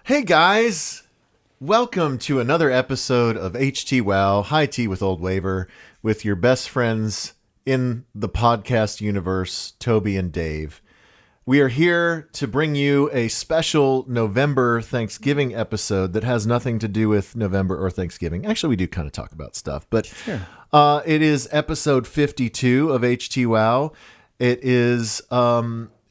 Hey guys, welcome to another episode of Htwow, High Tea with Old Waver, with your best friends in the podcast universe, Toby and Dave. We are here to bring you a special November Thanksgiving episode that has nothing to do with November or Thanksgiving. Actually, we do kind of talk about stuff, but sure. It is episode 52 of Htwow. It is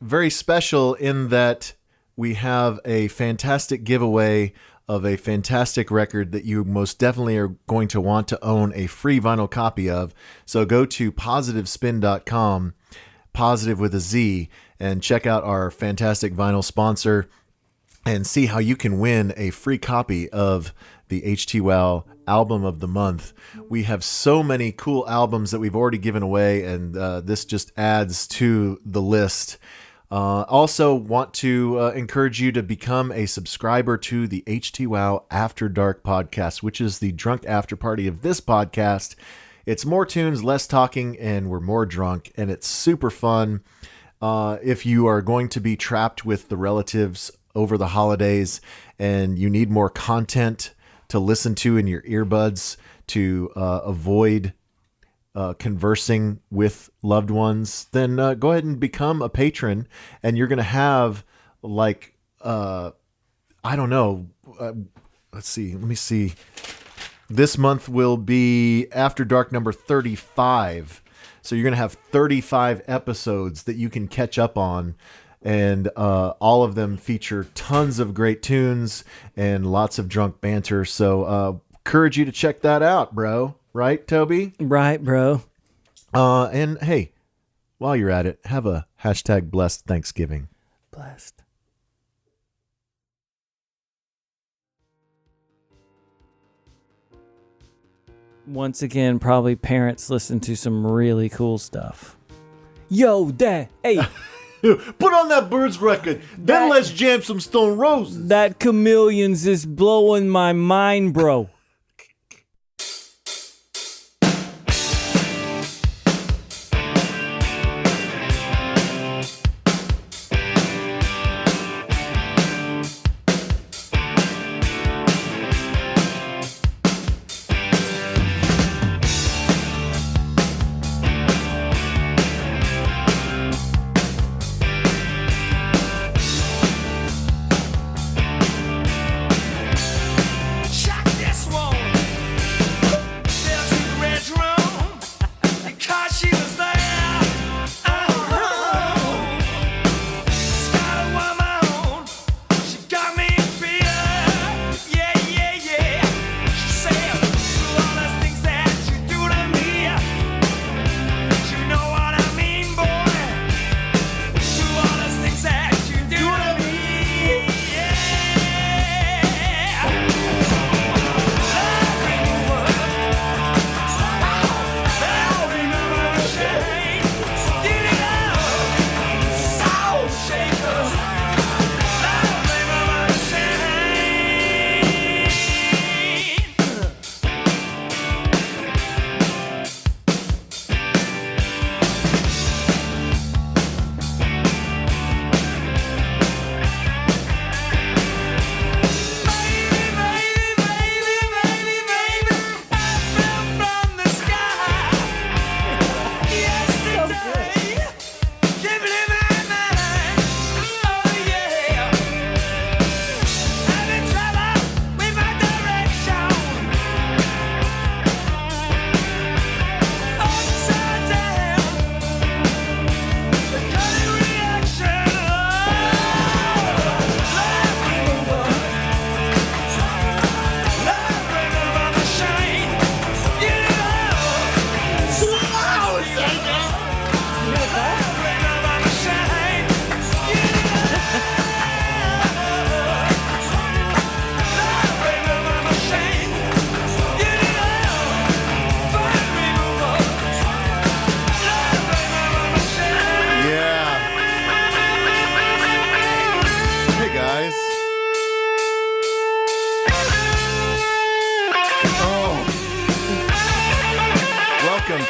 very special in that we have a fantastic giveaway of a fantastic record that you most definitely are going to want to own a free vinyl copy of. So go to positivespin.com, positive with a Z, and check out our fantastic vinyl sponsor and see how you can win a free copy of the Htwow album of the month. We have so many cool albums that we've already given away, and this just adds to the list. Also want to encourage you to become a subscriber to the Htwow After Dark podcast, which is the drunk after party of this podcast. It's more tunes, less talking, and we're more drunk, and it's super fun. If you are going to be trapped with the relatives over the holidays and you need more content to listen to in your earbuds to avoid conversing with loved ones, then go ahead and become a patron, and you're going to have like, I don't know. Let me see. This month will be After Dark number 35. So you're going to have 35 episodes that you can catch up on. And all of them feature tons of great tunes and lots of drunk banter. So encourage you to check that out, bro. Right, Toby? Right, bro. And hey, while you're at it, have a hashtag blessed Thanksgiving. Blessed. Once again, probably parents listen to some really cool stuff. Yo, Dad, hey. Put on that Birds record. Then let's jam some Stone Roses. That Chameleons is blowing my mind, bro.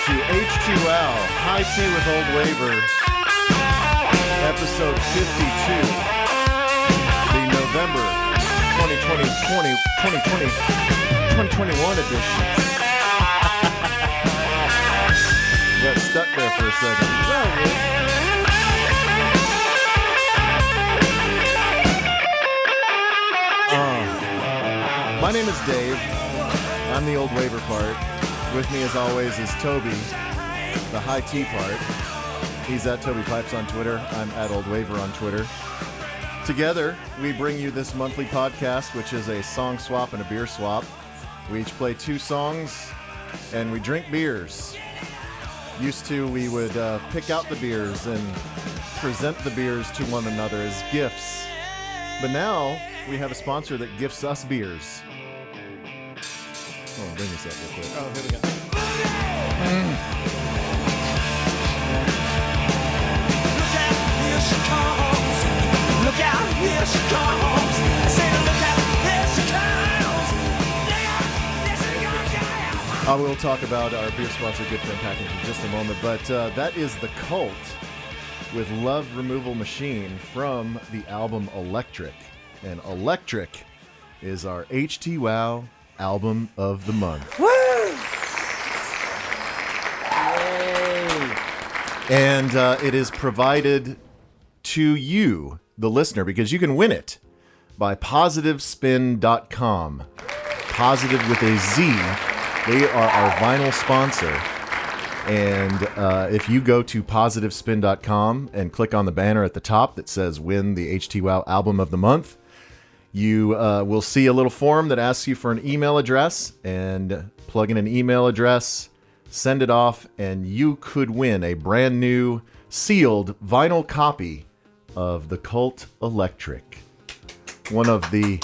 to Htwow, High Tea with Old Waver, episode 52, the November 2021 edition. Got stuck there for a second. My name is Dave. I'm the old waiver part. With me, as always, is Toby, the high T part. He's at Toby Pipes on Twitter. I'm at Old Waiver on Twitter. Together, we bring you this monthly podcast, which is a song swap and a beer swap. We each play 2 songs, and we drink beers. Used to, we would pick out the beers and present the beers to one another as gifts. But now, we have a sponsor that gifts us beers. Oh, bring this up real quick. Oh, here we go. Look out, here she comes. Say, look out, here she comes. I will talk about our beer sponsor, Goodfriend Package, in just a moment, but that is The Cult with Love Removal Machine from the album Electric. And Electric is our Htwow album of the month. Woo! And it is provided to you, the listener, because you can win it by positivespin.com. Positive with a Z. They are our vinyl sponsor. And if you go to positivespin.com and click on the banner at the top that says win the Htwow album of the month, you will see a little form that asks you for an email address, and plug in an email address, send it off, and you could win a brand new sealed vinyl copy of The Cult Electric. One of the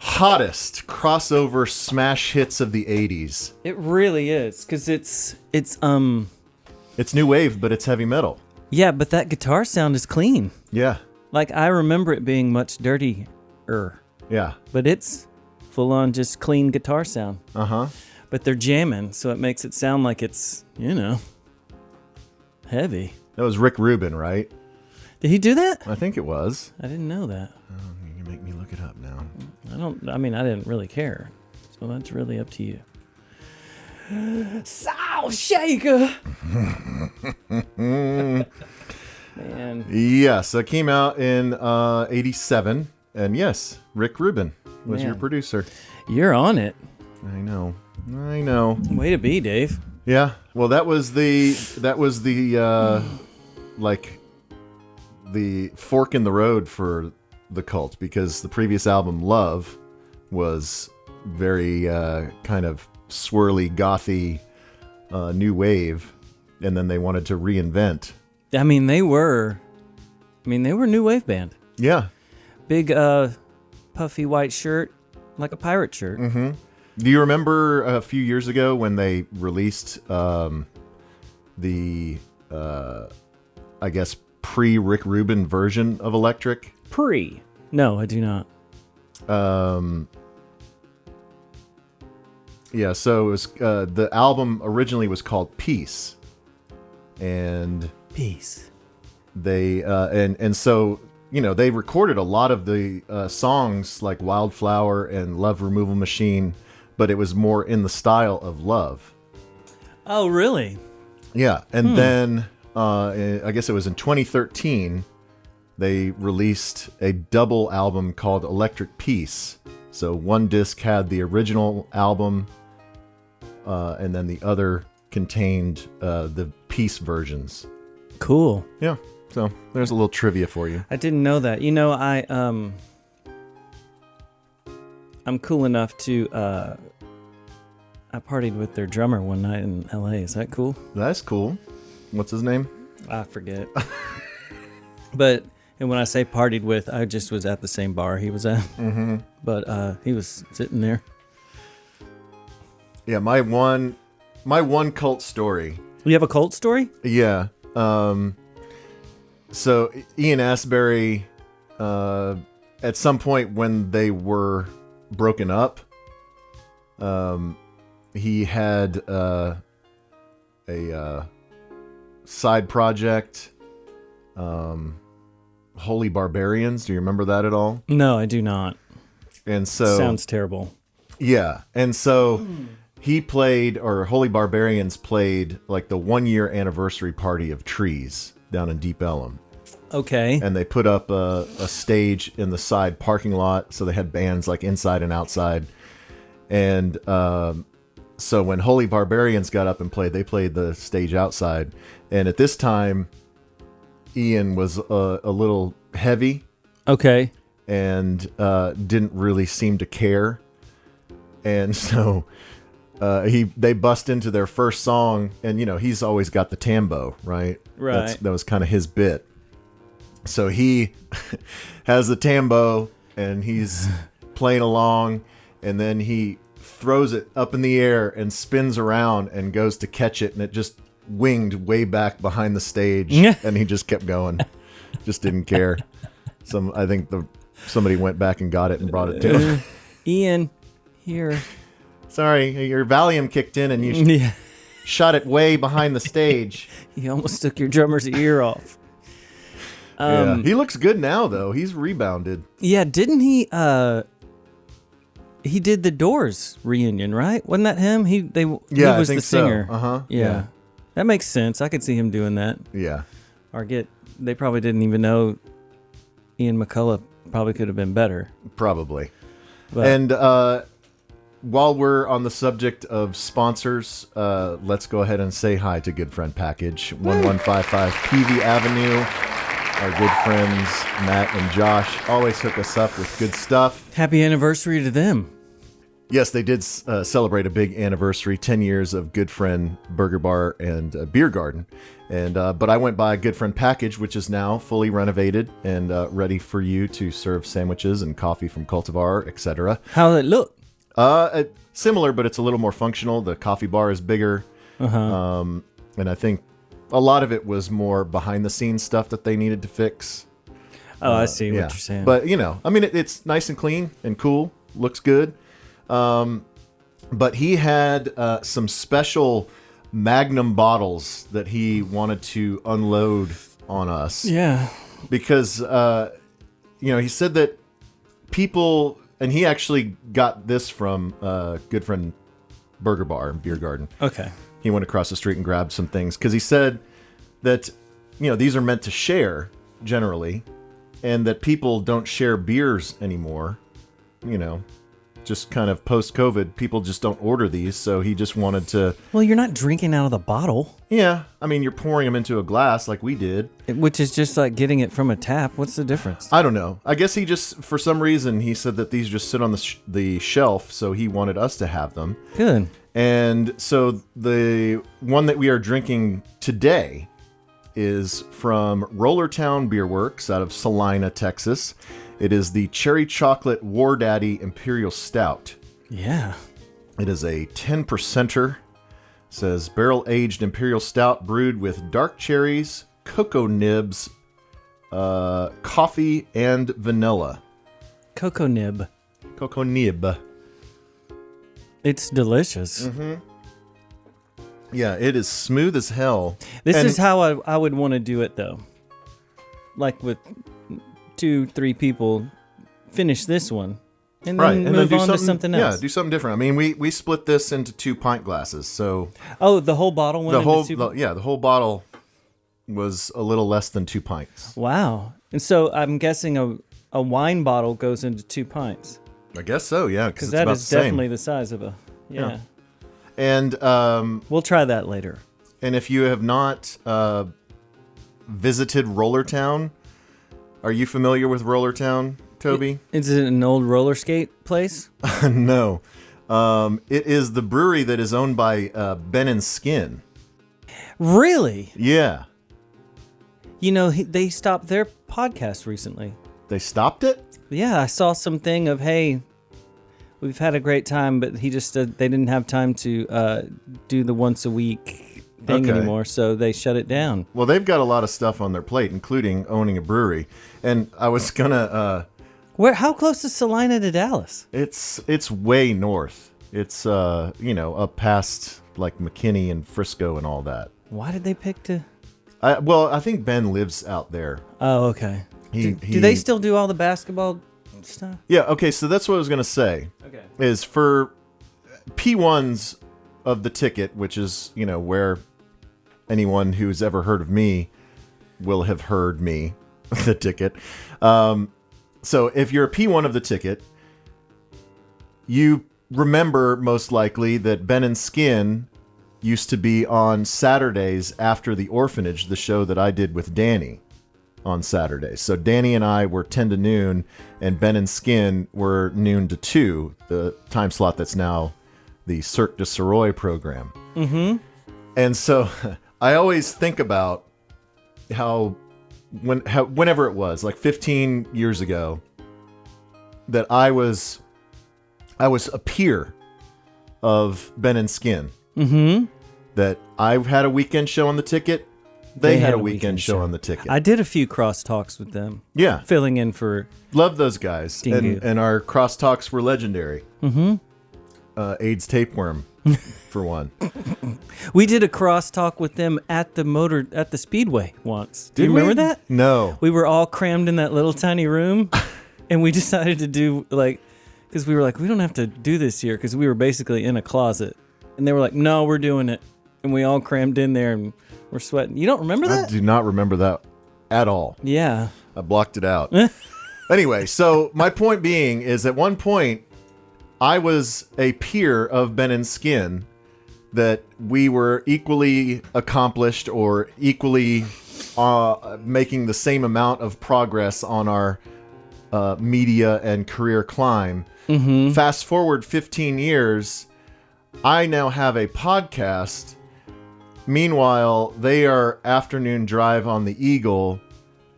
hottest crossover smash hits of the 80s. It really is, because it's It's new wave, but it's heavy metal. yeah, but that guitar sound is clean. Yeah. Like, I remember it being much dirtier, Yeah. but it's full on just clean guitar sound. Uh-huh. But they're jamming, so it makes it sound like it's, heavy. That was Rick Rubin, right? Did he do that? I think it was. I didn't know that. You make me look it up now. I didn't really care. So that's really up to you. Soul Shaker! Man. Yeah, so it came out in 87. And yes, Rick Rubin was your Man. producer. You're on it. I know. Way to be, Dave. Yeah. Well, that was the the fork in the road for The Cult, because the previous album, Love, was very kind of swirly, gothy, new wave, and then they wanted to reinvent. They were new wave band. Yeah. Big puffy white shirt, like a pirate shirt. Mm-hmm. Do you remember a few years ago when they released the I guess pre-Rick Rubin version of Electric? No, I do not. Yeah, so it was, the album originally was called Peace, and Peace. they and so they recorded a lot of the songs like Wildflower and Love Removal Machine, but it was more in the style of Love. Oh, really? Yeah, and then I guess it was in 2013 they released a double album called Electric Peace. So one disc had the original album, and then the other contained the Peace versions. Cool. Yeah, so there's a little trivia for you. I didn't know that. I'm cool enough to I partied with their drummer one night in LA. Is that cool? That's cool. What's his name? I forget. And when I say partied with, I just was at the same bar he was at. Mm-hmm. But he was sitting there. Yeah, my one cult story. You have a cult story? Yeah. So Ian Astbury, at some point when they were broken up, he had a side project, Holy Barbarians. Do you remember that at all? No, I do not. And so Sounds terrible. yeah, and so he played, or Holy Barbarians played, like the 1-year anniversary party of Trees down in Deep Ellum. Okay. And they put up a stage in the side parking lot, so they had bands like inside and outside. And so when Holy Barbarians got up and played, they played the stage outside. And at this time, Ian was a little heavy. Okay. And didn't really seem to care. And so they bust into their first song, and he's always got the tambo, right? Right. That was kind of his bit. So he has the tambo, and he's playing along, and then he throws it up in the air and spins around and goes to catch it, and it just winged way back behind the stage, and he just kept going. Just didn't care. I think somebody went back and got it and brought it to him. Ian, here. Sorry, your Valium kicked in and you shot it way behind the stage. You almost took your drummer's ear off. Yeah. He looks good now, though. He's rebounded. Yeah, didn't he? He did the Doors reunion, right? Wasn't that him? He was I think the singer. So. Uh-huh. Yeah, that makes sense. I could see him doing that. Yeah. They probably didn't even know Ian McCullough probably could have been better. Probably. But, And while we're on the subject of sponsors, let's go ahead and say hi to Goodfriend Package, 1155 PV Avenue. Our good friends Matt and Josh always hook us up with good stuff. happy anniversary to them. Yes, they did celebrate a big anniversary, 10 years of Goodfriend Burger Bar and Beer Garden. And but I went by Goodfriend Package, which is now fully renovated and ready for you to serve sandwiches and coffee from Cultivar, etc. How did it look? Similar, but it's a little more functional. The coffee bar is bigger. Uh-huh. And I think a lot of it was more behind the scenes stuff that they needed to fix. Oh, I see what you're saying. But, it's nice and clean and cool. Looks good. But he had some special Magnum bottles that he wanted to unload on us. Yeah. Because, he said that people... And he actually got this from Goodfriend Burger Bar and Beer Garden. Okay. He went across the street and grabbed some things because he said that, these are meant to share generally, and that people don't share beers anymore. Just kind of post-COVID, people just don't order these. So he just wanted to. Well, you're not drinking out of the bottle. Yeah. I mean, you're pouring them into a glass like we did. Which is just like getting it from a tap. What's the difference? I don't know. I guess he just, for some reason, he said that these just sit on the shelf. So he wanted us to have them. Good. And so the one that we are drinking today is from Rollertown Beerworks out of Salina, Texas. It is the Cherry Chocolate War Daddy Imperial Stout. Yeah. It is a 10%er. It says barrel-aged Imperial Stout brewed with dark cherries, cocoa nibs, coffee, and vanilla. Cocoa nib. Cocoa nib. It's delicious. Mm-hmm. Yeah, it is smooth as hell. This is how I would want to do it, though. Like with 2-3 people, finish this one, and then move on to something else. Yeah, do something different. I mean, we split this into 2 pint glasses, so... Oh, the whole bottle went into 2 the whole bottle was a little less than 2 pints. Wow. And so I'm guessing a wine bottle goes into 2 pints. I guess so, yeah, because that is definitely the size of a... Yeah. And we'll try that later. And if you have not visited Rollertown, are you familiar with Rollertown, Toby? Is it an old roller skate place? No. It is the brewery that is owned by Ben and Skin. Really? Yeah. They stopped their podcast recently. They stopped it? Yeah, I saw something of, hey, we've had a great time, but he just said they didn't have time to do the once a week thing anymore, so they shut it down. Well, they've got a lot of stuff on their plate, including owning a brewery. And I was gonna... How close is Salina to Dallas? It's way north. It's up past like McKinney and Frisco and all that. Why did they pick to? I think Ben lives out there. Oh, okay. Do they still do all the basketball Stuff. Yeah, okay, so that's what I was going to say. Okay. Is for P1s of the ticket, which is, where anyone who's ever heard of me will have heard me, the ticket. So if you're a P1 of the ticket, you remember most likely that Ben and Skin used to be on Saturdays after The Orphanage, the show that I did with Danny on Saturdays. So Danny and I were 10 to noon, and Ben and Skin were noon to 2, the time slot that's now the Cirque du Soleil program. Mm-hmm. And so I always think about whenever it was, like 15 years ago, that I was a peer of Ben and Skin. Mm-hmm. That I had a weekend show on the ticket. They had a weekend show on the ticket. I did a few crosstalks with them. Yeah. Filling in for... Love those guys. Dingu. And our crosstalks were legendary. Mm-hmm. AIDS tapeworm, for one. We did a crosstalk with them at the Speedway once. Do you remember that? No. We were all crammed in that little tiny room, and we decided to do, because we were like, we don't have to do this here, because we were basically in a closet. And they were like, no, we're doing it. And we all crammed in there, and we're sweating. You don't remember that? I do not remember that at all. Yeah. I blocked it out. Anyway, so my point being is at one point, I was a peer of Ben and Skin, that we were equally accomplished or equally making the same amount of progress on our media and career climb. Mm-hmm. Fast forward 15 years, I now have a podcast. Meanwhile, they are afternoon drive on the Eagle.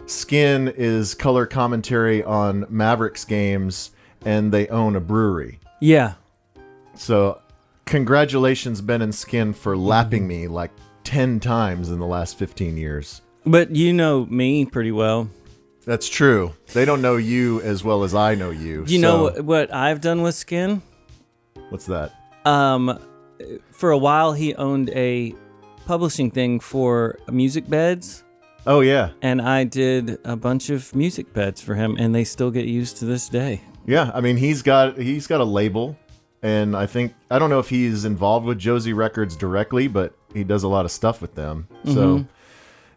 Skin is color commentary on Mavericks games, and they own a brewery. Yeah. So, congratulations, Ben and Skin, for lapping me like 10 times in the last 15 years. But you know me pretty well. That's true. They don't know you as well as I know you. Do you know what I've done with Skin? What's that? For a while, he owned a publishing thing for music beds. Oh, yeah. And I did a bunch of music beds for him, and they still get used to this day. Yeah, I mean, he's got a label, and I don't know if he's involved with Josie Records directly, but he does a lot of stuff with them. Mm-hmm. So,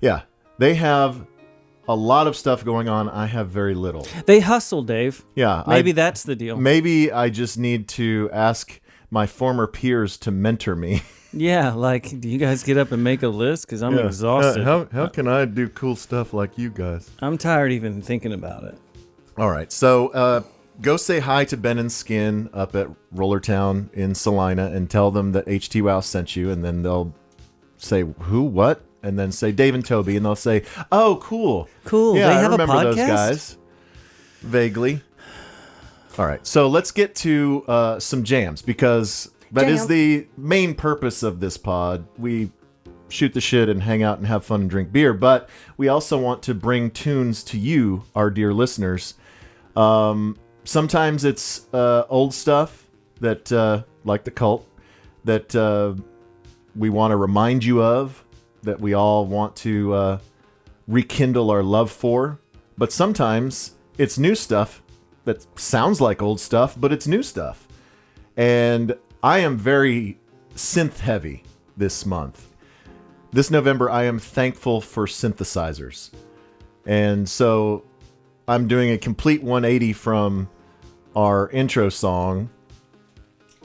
yeah, they have a lot of stuff going on. I have very little. They hustle, Dave. Yeah. Maybe that's the deal. Maybe I just need to ask my former peers to mentor me. Yeah, do you guys get up and make a list? Because I'm exhausted. How can I do cool stuff like you guys? I'm tired even thinking about it. All right, so go say hi to Ben and Skin up at Rollertown in Salina and tell them that Htwow sent you, and then they'll say, who, what? And then say Dave and Toby, and they'll say, oh, cool. Cool. Yeah, they have I remember a podcast? those guys. Vaguely. All right, so let's get to some jams, because that is the main purpose of this pod. We shoot the shit and hang out and have fun and drink beer, but we also want to bring tunes to you, our dear listeners. Sometimes it's old stuff that, like The Cult, that we want to remind you of, that we all want to rekindle our love for. But sometimes it's new stuff that sounds like old stuff, but it's new stuff. And I am very synth heavy this month. This November, I am thankful for synthesizers. And so I'm doing a complete 180 from our intro song.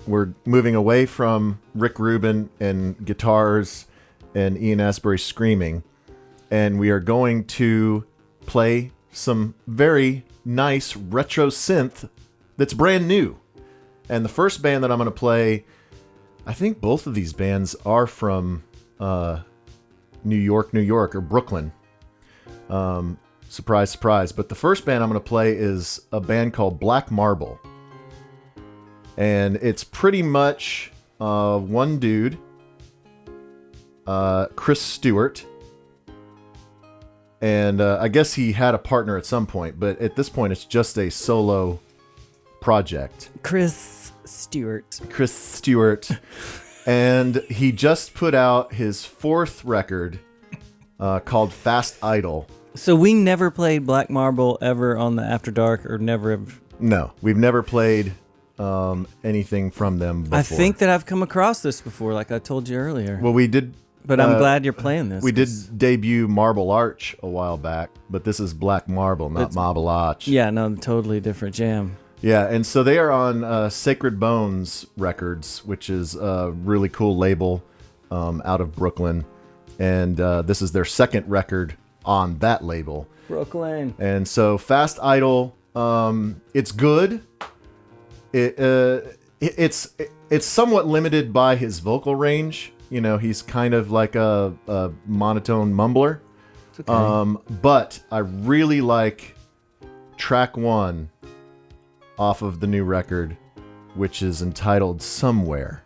We're moving away from Rick Rubin and guitars and Ian Astbury screaming. And we are going to play some very nice retro synth that's brand new. And the first band that I'm going to play, I think both of these bands are from New York, or Brooklyn. Surprise, surprise. But the first band I'm going to play is a band called Black Marble. And it's pretty much one dude, Chris Stewart. And I guess he had a partner at some point, but at this point it's just a solo project. Chris Stewart. And he just put out his fourth record called Fast Idol. So we never played Black Marble ever on the After Dark, or never have No, we've never played anything from them before. I think that I've come across this before, like I told you earlier. Well, we did. But I'm glad you're playing this. We did debut Marble Arch a while back, but this is Black Marble, not Marble Arch. Yeah, no, totally different jam. Yeah, and so they are on Sacred Bones Records, which is a really cool label out of Brooklyn. And this is their second record on that label. Brooklyn. And so Fast Idol, it's good. It's somewhat limited by his vocal range. You know, he's kind of like a monotone mumbler. It's okay. But I really like track 1 off of the new record, which is entitled Somewhere.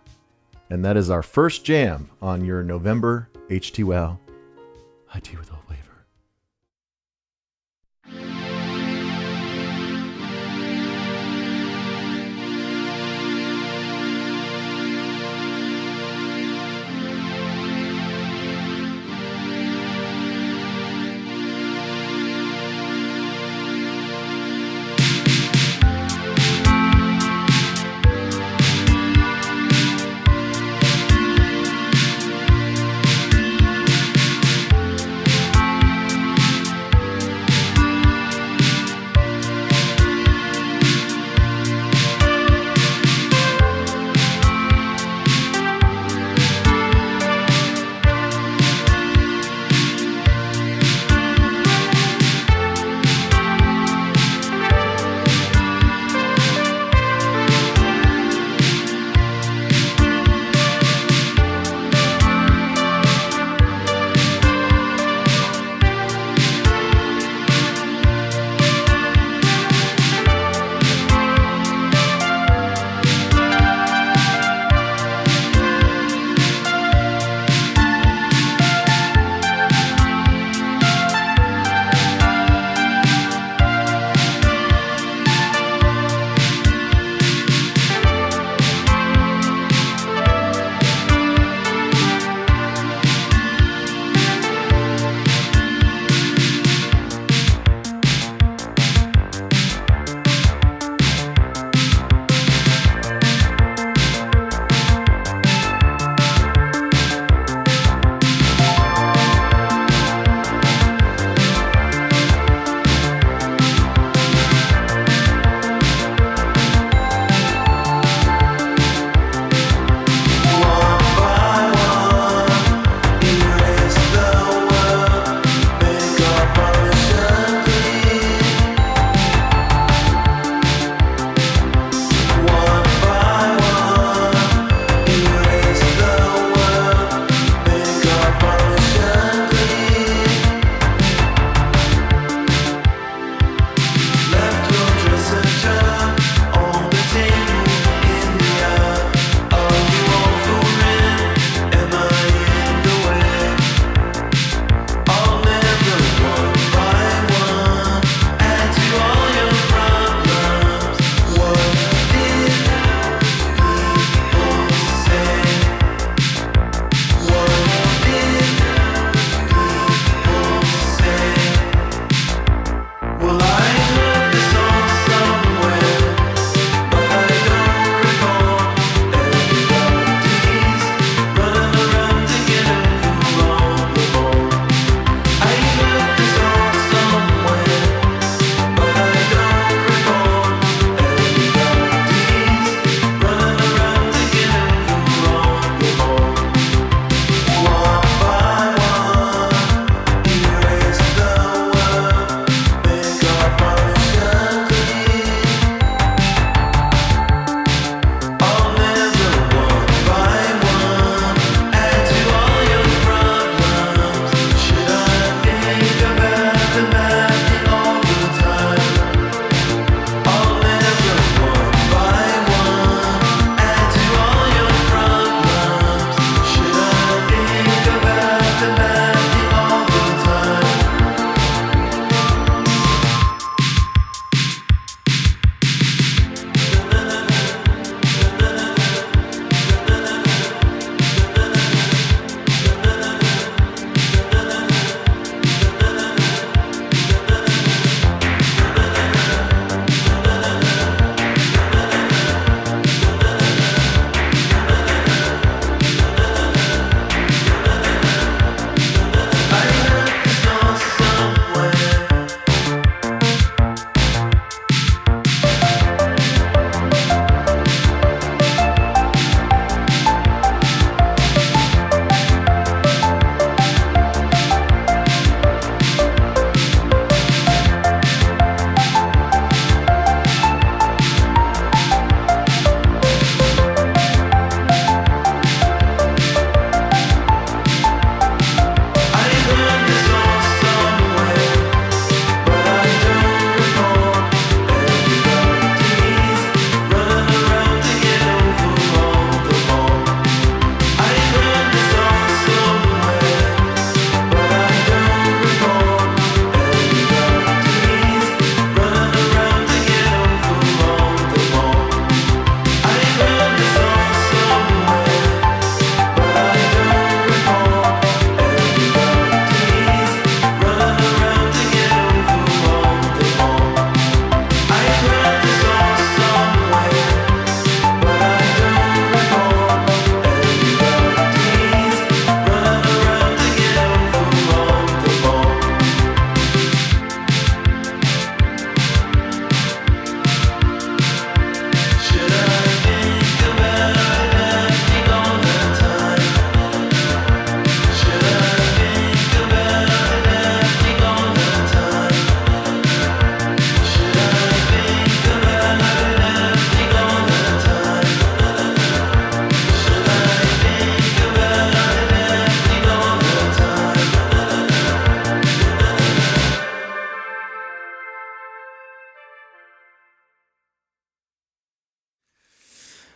And that is our first jam on your November Htwow. High tea with old waver.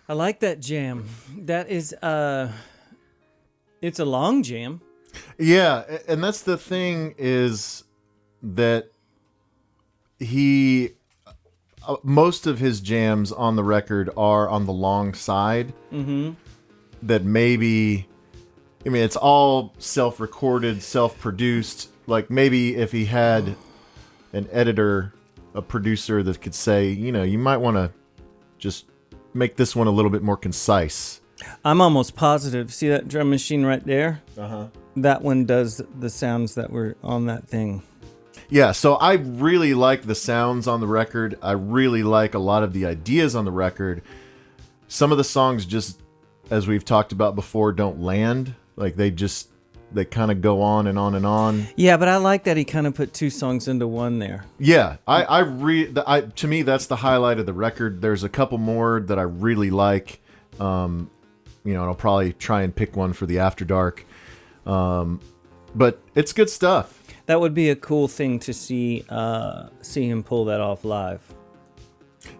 I like that jam. That is, it's a long jam. Yeah, and that's the thing is that he most of his jams on the record are on the long side. Mm-hmm. That maybe, I mean, it's all self-recorded, self-produced. Like maybe if he had an editor, a producer that could say, you know, you might want to just make this one a little bit more concise. I'm almost positive. See that drum machine right there? Uh-huh. That one does the sounds that were on that thing. Yeah, so I really like the sounds on the record. I really like a lot of the ideas on the record. Some of the songs just, as we've talked about before, don't land. Like they kind of go on and on and on. Yeah, but I like that he kind of put two songs into one there. Yeah, to me that's the highlight of the record. There's a couple more that I really like. And I'll probably try and pick one for the After Dark. But it's good stuff. That would be a cool thing to see him pull that off live.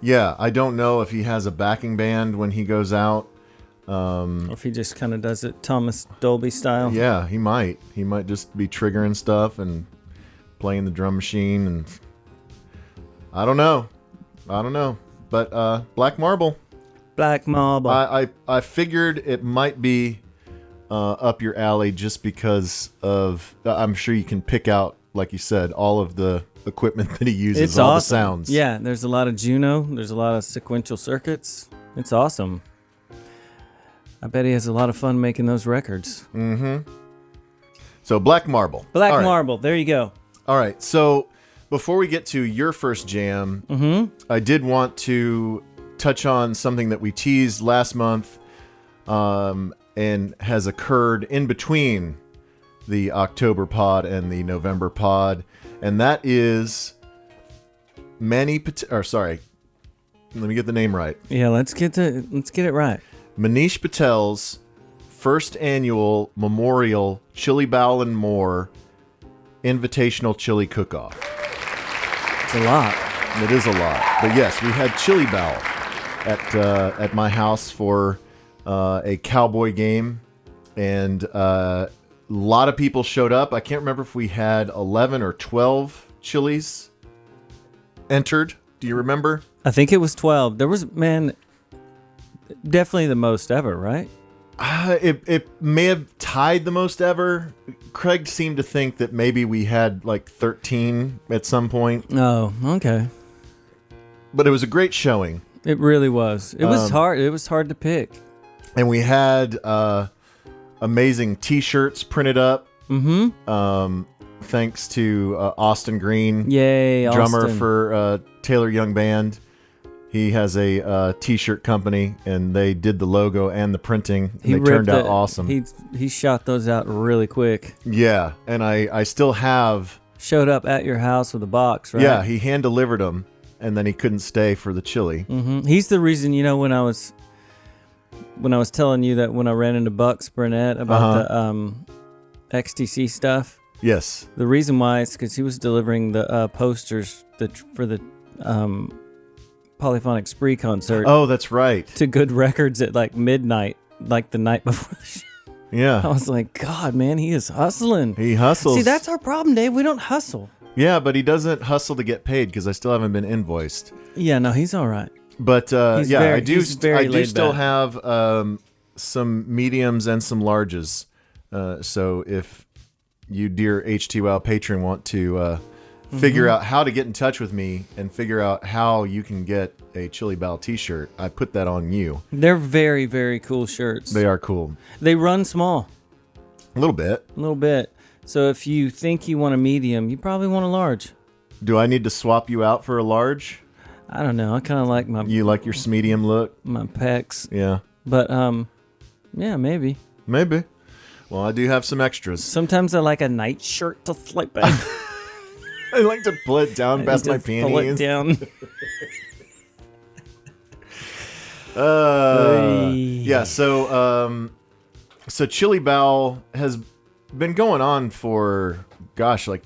Yeah, I don't know if he has a backing band when he goes out. Or if he just kind of does it Thomas Dolby style. Yeah, he might. He might just be triggering stuff and playing the drum machine. And I don't know. But Black Marble. Black Marble. I figured it might be up your alley just because of I'm sure you can pick out, like you said, all of the equipment that he uses, it's all awesome. the sounds. Yeah, there's a lot of Juno. There's a lot of sequential circuits. It's awesome. I bet he has a lot of fun making those records. Mm-hmm. So Black Marble. Black All right. Marble. There you go. All right. So before we get to your first jam, I did want to touch on something that we teased last month. And has occurred in between the October pod and the November pod, and that is let me get the name right. Yeah, let's get it right. Manish Patel's first annual memorial Chili Bowel and More Invitational Chili Cookoff. It's a lot. It is a lot, but yes, we had Chili Bowel at my house for a Cowboy game, and a lot of people showed up. I can't remember if we had 11 or 12 chilies entered. Do you remember? I think it was 12. There was, definitely the most ever, right? It may have tied the most ever. Craig seemed to think that maybe we had like 13 at some point. Oh, okay. But it was a great showing. It really was. It was hard. It was hard to pick. And we had amazing T-shirts printed up. Mm-hmm. Thanks to Austin Green, yay, drummer Austin. for Taylor Young Band. He has a T-shirt company, and they did the logo and the printing. And they turned out awesome. He shot those out really quick. Yeah, and I still have. Showed up at your house with a box, right? Yeah, he hand delivered them, and then he couldn't stay for the chili. Mm-hmm. He's the reason, when I was telling you that when I ran into Bucks Burnett about the XTC stuff. Yes. The reason why is because he was delivering the posters for the Polyphonic Spree concert. Oh, that's right. To Good Records at like midnight, like the night before the show. Yeah. I was like, God, man, he is hustling. He hustles. See, that's our problem, Dave. We don't hustle. Yeah, but he doesn't hustle to get paid because I still haven't been invoiced. Yeah, no, he's all right. But I do still back. have some mediums and some larges. So if you, dear Htwow patron, want to figure out how to get in touch with me and figure out how you can get a Chili Bowel t-shirt, I put that on you. They're very, very cool shirts. They are cool. They run small. A little bit. So if you think you want a medium, you probably want a large. Do I need to swap you out for a large? I don't know. I kind of like You like your medium look? my pecs. Yeah. But, yeah, maybe. Maybe. Well, I do have some extras. Sometimes I like a night shirt to sleep in. I like to pull it down past my panties. Pull it down. Yeah, so Chili Bowel has been going on for, gosh, like,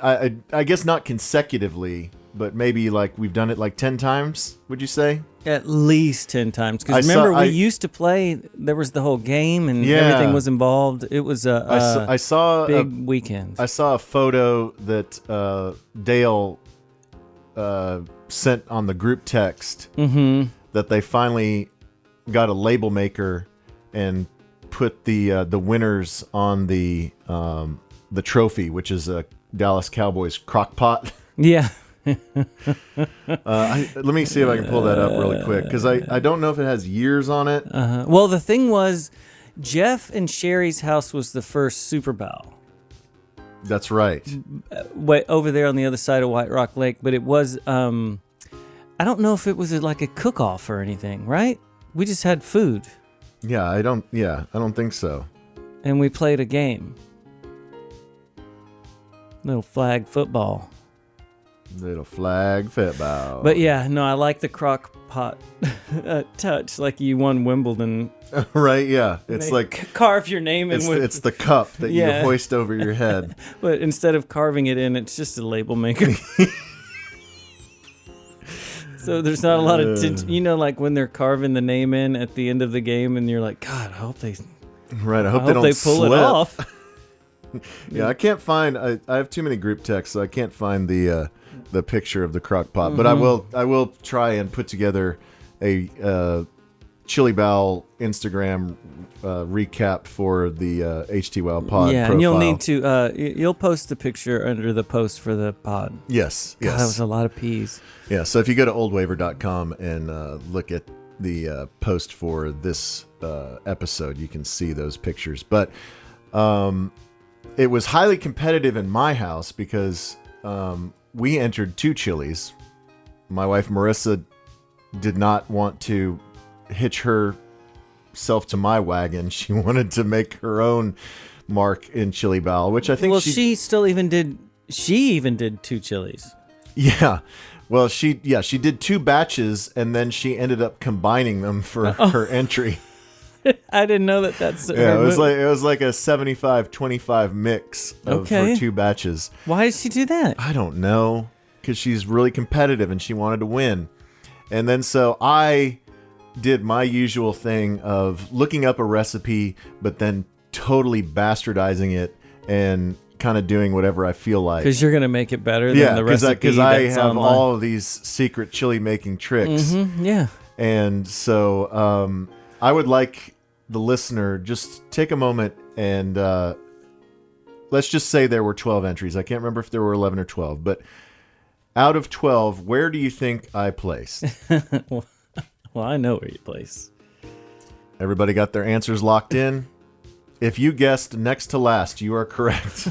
I guess not consecutively, but maybe like we've done it like 10 times, would you say? At least 10 times. I Because saw- remember, we I- used to play, there was the whole game and Yeah. everything was involved. It was I saw a big weekend. I saw a photo that Dale sent on the group text that they finally got a label maker and put the winners on the trophy, which is a Dallas Cowboys crock pot. Yeah. Let me see if I can pull that up really quick because I don't know if it has years on it. Well, the thing was, Jeff and Sherry's house was the first Super Bowl. That's right. Way over there on the other side of White Rock Lake, but it was I don't know if it was like a cook-off or anything, right? We just had food Yeah, I don't think so. and we played a game. Little flag football. Little flag football. But yeah, no, I like the crock pot touch, like you won Wimbledon. Right, yeah. It's They like carve your name in with, it's the cup that Yeah. you hoist over your head. but instead of carving it in, it's just a label maker. So there's not a lot of, like when they're carving the name in at the end of the game, and you're like, God, I hope they Right, I hope they don't pull slip. it off. Yeah, I can't find. I have too many group texts, so I can't find the picture of the crock pot. But I will try and put together a Chili Bowel Instagram recap for the Htwow pod. Yeah, profile. and you'll need to you'll post the picture under the post for the pod. Yes, God, that was yes, a lot of peas. yeah. So if you go to oldwaver.com and look at the post for this episode, you can see those pictures. But it was highly competitive in my house because we entered 2 chilies. My wife Marissa did not want to hitch herself to my wagon. She wanted to make her own mark in Chili Bowel, which I think Well, she even did 2 chilies. Yeah. Well, she did 2 batches and then she ended up combining them for her entry. I didn't know that. That's Yeah, it was like a 75-25 mix of her 2 batches. Why did she do that? I don't know, because she's really competitive and she wanted to win. And then so I did my usual thing of looking up a recipe, but then totally bastardizing it and kind of doing whatever I feel like. Because you're gonna make it better than the recipe. Because I that's have online. all of these secret chili making tricks. Yeah. And so I would like the listener just take a moment and let's just say there were 12 entries. I can't remember if there were 11 or 12, but out of 12, where do you think I placed? Well, I know where you place. Everybody got their answers locked in? If you guessed next to last, you are correct.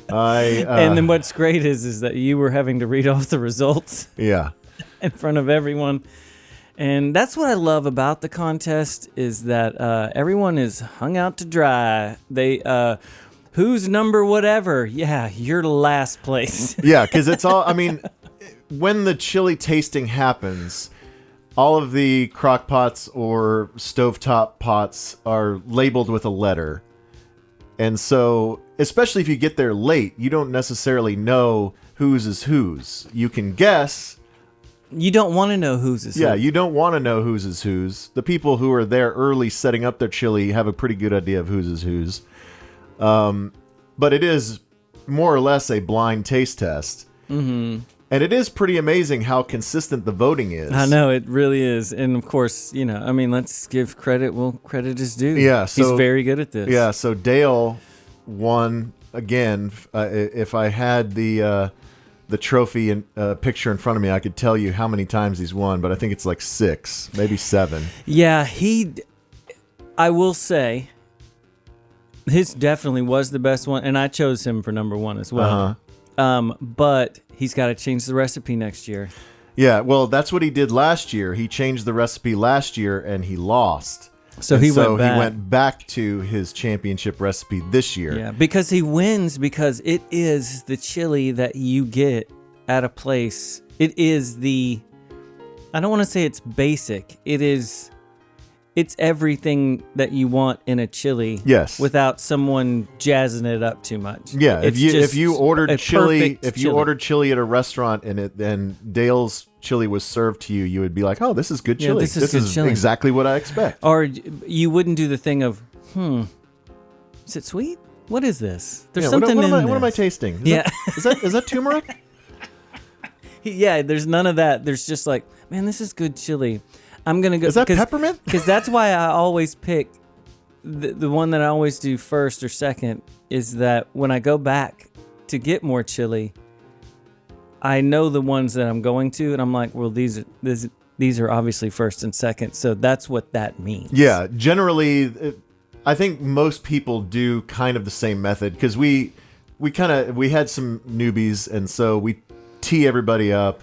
And then what's great is that you were having to read off the results Yeah. in front of everyone. And that's what I love about the contest is that everyone is hung out to dry. They who's number whatever. Yeah, you're last place. Yeah, because it's all, I mean, when the chili tasting happens, all of the crock pots or stovetop pots are labeled with a letter. And so, especially if you get there late, you don't necessarily know whose is whose. You can guess. You don't want to know whose is Yeah, who. you don't want to know whose is whose. The people who are there early setting up their chili have a pretty good idea of whose is whose. But it is more or less a blind taste test. Mm-hmm. And it is pretty amazing how consistent the voting is. I know, it really is. And of course, let's give credit. Well, credit is due. Yeah, he's so- very good at this. Yeah, so Dale won again. If I had the trophy and picture in front of me, I could tell you how many times he's won, but I think it's like 6, maybe 7. Yeah, I will say, his definitely was the best one, and I chose him for number 1 as well. But he's got to change the recipe next year. Yeah, well, that's what he did last year. He changed the recipe last year, and he lost. So And he so went back. he went back to his championship recipe this year. Yeah, because he wins because it is the chili that you get at a place. It is I don't want to say it's basic. It it's everything that you want in a chili. Yes. Without someone jazzing it up too much. Yeah, It's if you ordered a chili, perfect if you chili. ordered chili at a restaurant and Dale's chili was served to you, you would be like, "Oh, this is good Yeah, chili. this is good chili." exactly what I expect." Or you wouldn't do the thing of, is it sweet? What is this? There's Yeah, something what in am I, this. What am I tasting? Is Yeah. is that turmeric? Yeah, there's none of that. There's just like, man, this is good chili. I'm going to go. Is that peppermint? Because that's why I always pick the one that I always do first or second is that when I go back to get more chili, I know the ones that I'm going to, and I'm like, well, these are obviously first and second, so that's what that means. Yeah, generally, I think most people do kind of the same method because we had some newbies, and so we tee everybody up.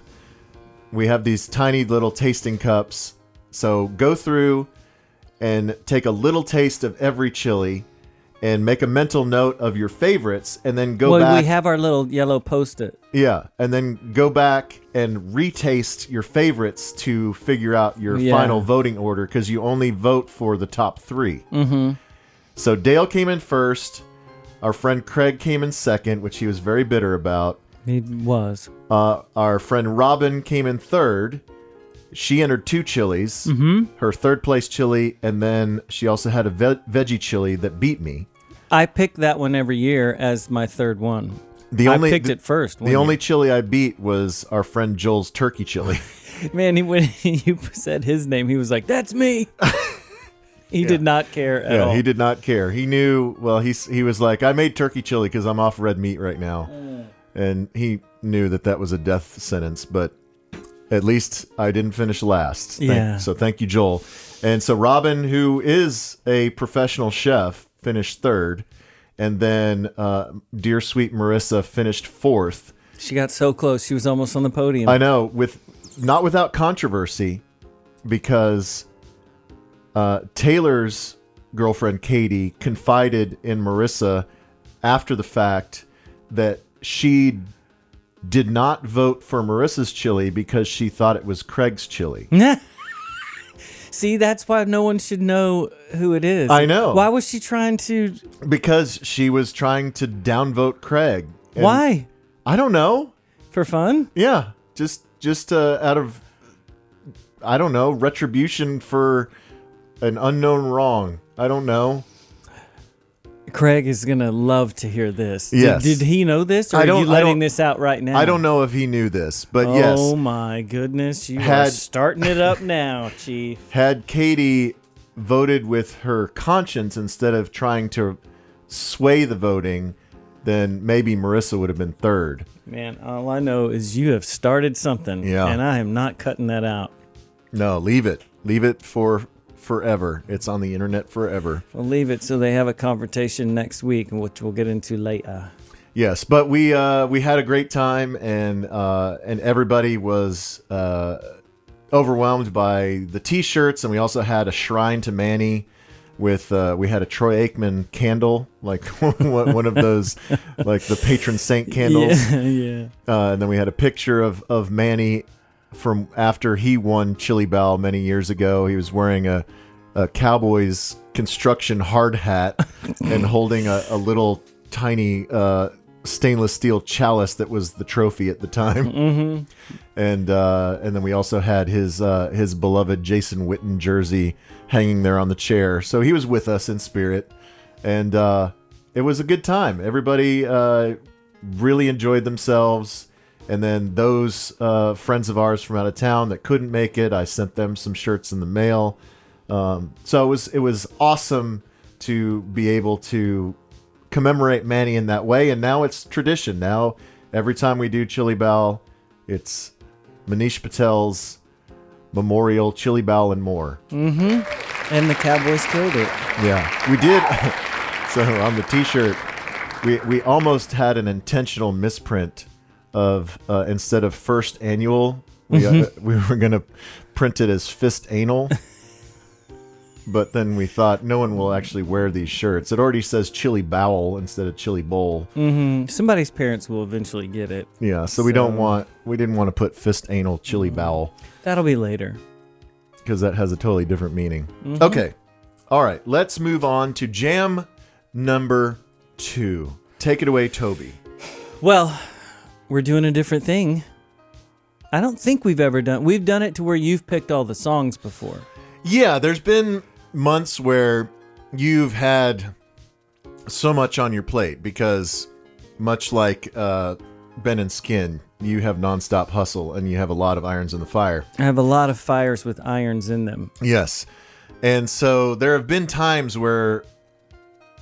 We have these tiny little tasting cups, so go through and take a little taste of every chili and make a mental note of your favorites, and then go back. We have our little yellow Post-it. Yeah, and then go back and retaste your favorites to figure out your final voting order because you only vote for the top 3. Mm-hmm. So Dale came in first. Our friend Craig came in second, which he was very bitter about. He was. Our friend Robin came in third. She entered 2 chilies, her third place chili, and then she also had a veggie chili that beat me. I pick that one every year as my third one. I picked it first. The only chili I beat was our friend Joel's turkey chili. Man, when you said his name, he was like, "That's me." He did not care at all. Yeah, he did not care. He knew. Well, he was like, "I made turkey chili because I'm off red meat right now," and he knew that was a death sentence. But at least I didn't finish last. So thank you, Joel. And so Robin, who is a professional chef, finished third. And then dear sweet Marissa finished fourth. She got so close. She was almost on the podium. I know, not without controversy, because Taylor's girlfriend, Katie, confided in Marissa after the fact that she did not vote for Marissa's chili because she thought it was Craig's chili. See, that's why no one should know who it is. I know. Why was she trying to... Because she was trying to downvote Craig. And Why? I don't know. For fun? Yeah. Just out of, I don't know, retribution for an unknown wrong. I don't know. Craig is going to love to hear this. Yes. Did he know this, or are you letting this out right now? I don't know if he knew this, but yes. Oh, my goodness. You are starting it up now, Chief. Had Katie voted with her conscience instead of trying to sway the voting, then maybe Marissa would have been third. Man, all I know is you have started something, and I am not cutting that out. No, leave it. Leave it for forever. It's on the internet forever. We'll leave it so they have a confrontation next week, which we'll get into later. Yes, but we had a great time, and everybody was overwhelmed by the T-shirts, and we also had a shrine to Manny with we had a Troy Aikman candle, like one of those, like the patron saint candles. Yeah. And then we had a picture of Manny from after he won Chili Bowl many years ago. He was wearing a Cowboys construction hard hat and holding a little tiny stainless steel chalice that was the trophy at the time. Mm-hmm. And then we also had his beloved Jason Witten jersey hanging there on the chair. So he was with us in spirit, and it was a good time. Everybody really enjoyed themselves. And then those friends of ours from out of town that couldn't make it, I sent them some shirts in the mail. So it was awesome to be able to commemorate Manny in that way. And now it's tradition. Now every time we do Chili Bowl, it's Manish Patel's Memorial Chili Bowl and more. Mm-hmm. And the Cowboys killed it. Yeah, we did. So on the T-shirt, we almost had an intentional misprint of instead of first annual, we were going to print it as fist anal. But then we thought no one will actually wear these shirts. It already says Chili Bowel instead of Chili Bowl. Mm-hmm. Somebody's parents will eventually get it. Yeah, so we didn't want to put fist anal Chili Bowel. That'll be later. because that has a totally different meaning. Okay. All right. Let's move on to jam number 2. Take it away, Toby. Well, we're doing a different thing. I don't think we've done it to where you've picked all the songs before. Yeah, there's been months where you've had so much on your plate because much like Ben and Skin, you have nonstop hustle and you have a lot of irons in the fire. I have a lot of fires with irons in them. Yes. And so there have been times where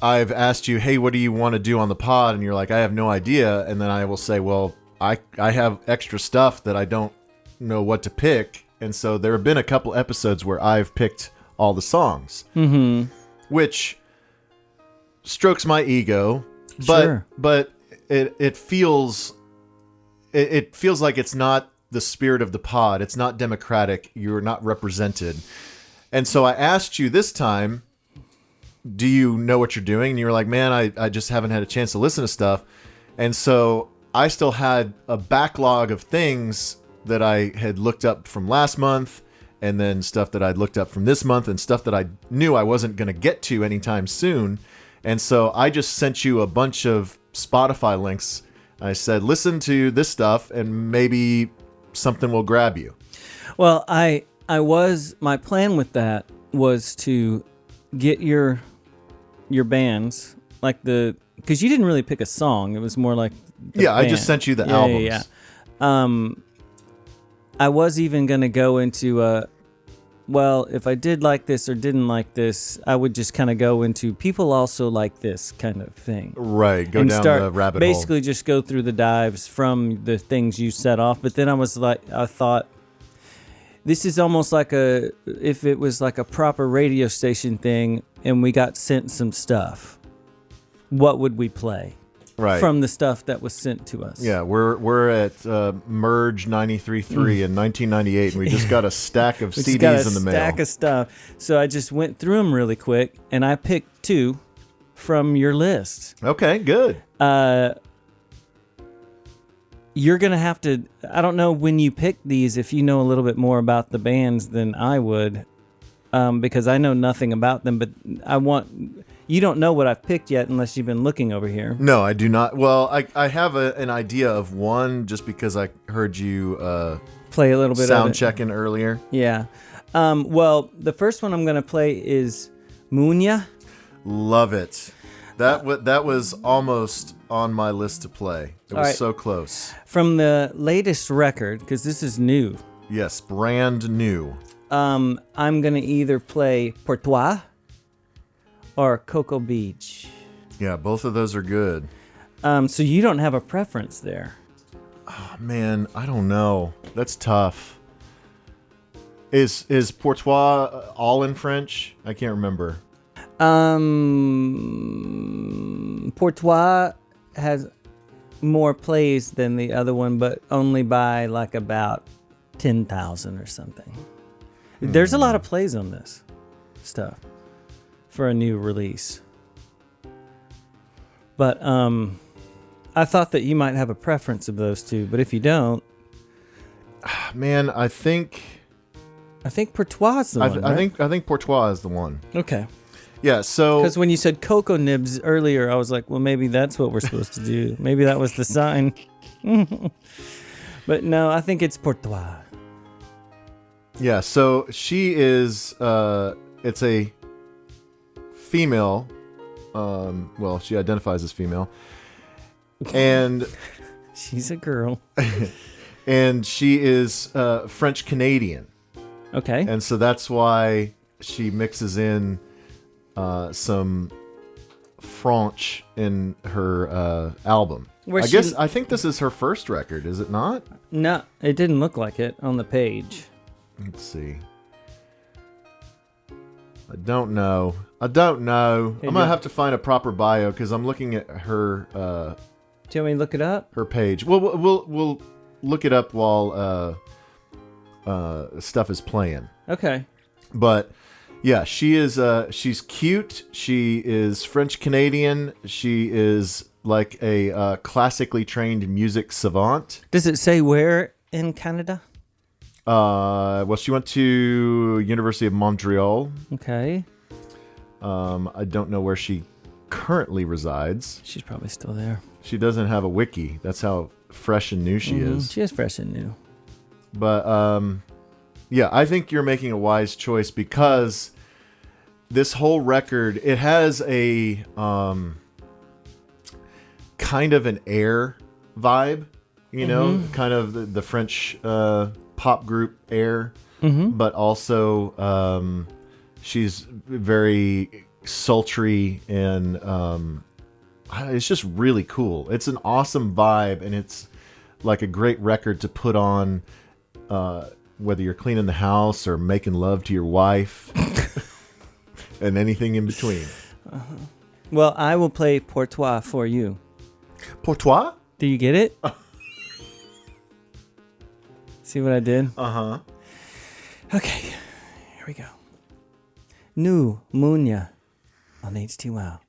I've asked you, hey, what do you want to do on the pod? And you're like, I have no idea. And then I will say, well, I have extra stuff that I don't know what to pick. And so there have been a couple episodes where I've picked all the songs, which strokes my ego. But it feels like it's not the spirit of the pod. It's not democratic. You're not represented. And so I asked you this time, do you know what you're doing? And you were like, man, I just haven't had a chance to listen to stuff. And so I still had a backlog of things that I had looked up from last month, and then stuff that I'd looked up from this month, and stuff that I knew I wasn't going to get to anytime soon. And so I just sent you a bunch of Spotify links. I said, listen to this stuff, and maybe something will grab you. Well, my plan with that was to get your bands, like because you didn't really pick a song. It was more like I just sent you the albums. Yeah. I was even going to go into, well, if I did like this or didn't like this, I would just kind of go into people also like this kind of thing. Right, go down the rabbit hole. Basically just go through the dives from the things you set off. But then I thought, this is almost like if it was like a proper radio station thing and we got sent some stuff, what would we play? Right. From the stuff that was sent to us. Yeah, we're at Merge 93.3 in 1998, and we just got a stack of CDs in the mail. Stack of stuff. So I just went through them really quick, and I picked 2 from your list. Okay, good. You're going to have to... I don't know when you picked these, if you know a little bit more about the bands than I would, because I know nothing about them, but I want... You don't know what I've picked yet unless you've been looking over here. No, I do not. Well, I have an idea of one just because I heard you play a little bit sound of it. checking earlier. Yeah. Well, the first one I'm going to play is Munya. Love it. That was almost on my list to play. It was so close. From the latest record, because this is new. Yes, brand new. I'm going to either play Portois or Cocoa Beach. Yeah, both of those are good. So you don't have a preference there. Oh, man, I don't know. That's tough. Is Portois all in French? I can't remember. Portois has more plays than the other one, but only by like about 10,000 or something. There's a lot of plays on this stuff for a new release. But I thought that you might have a preference of those two, but if you don't, man, I think Portois is the one. Right? I think Portois is the one. Okay. Yeah, so because when you said Cocoa Nibs earlier, I was like, well, maybe that's what we're supposed to do. Maybe that was the sign. But no, I think it's Portois. Yeah, so she is. It's a female. Well, she identifies as female, and she's a girl, and she is French Canadian. Okay, and so that's why she mixes in some French in her album. I think this is her first record, is it not? No, it didn't look like it on the page. Let's see. I don't know. I'm gonna have to find a proper bio because I'm looking at her. Do you want me to look it up? Her page. We'll look it up while stuff is playing. Okay. But yeah, she is. She's cute. She is French Canadian. She is like a classically trained music savant. Does it say where in Canada? Well, she went to University of Montreal. Okay. I don't know where she currently resides. She's probably still there. She doesn't have a wiki. That's how fresh and new she is. She is fresh and new. But yeah, I think you're making a wise choice because this whole record, it has a kind of an Air vibe, you know, kind of the French pop group Air, but also she's very sultry and it's just really cool. It's an awesome vibe, and it's like a great record to put on whether you're cleaning the house or making love to your wife and anything in between. Well, I will play Portois for you. Portois? Do you get it? See what I did? Uh-huh. Okay, here we go. New Munya on Htwow.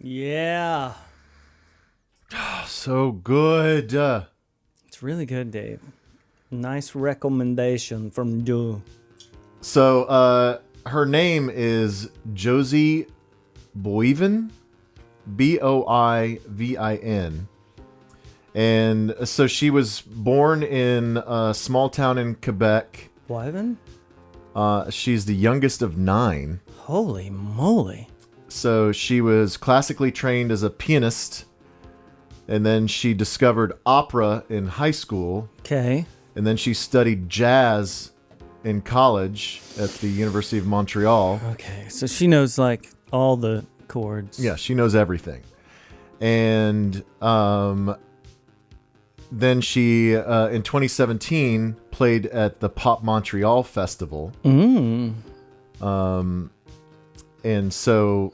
Yeah. So good. It's really good, Dave. Nice recommendation from you. So her name is Josie Boivin, Boivin. And so she was born in a small town in Quebec. Wyvern? She's the youngest of 9. Holy moly. So she was classically trained as a pianist, and then she discovered opera in high school, Okay. and then she studied jazz in college at the University of Montreal. Okay. So she knows like all the chords. Yeah, she knows everything. And then she, in 2017, played at the Pop Montreal Festival. And so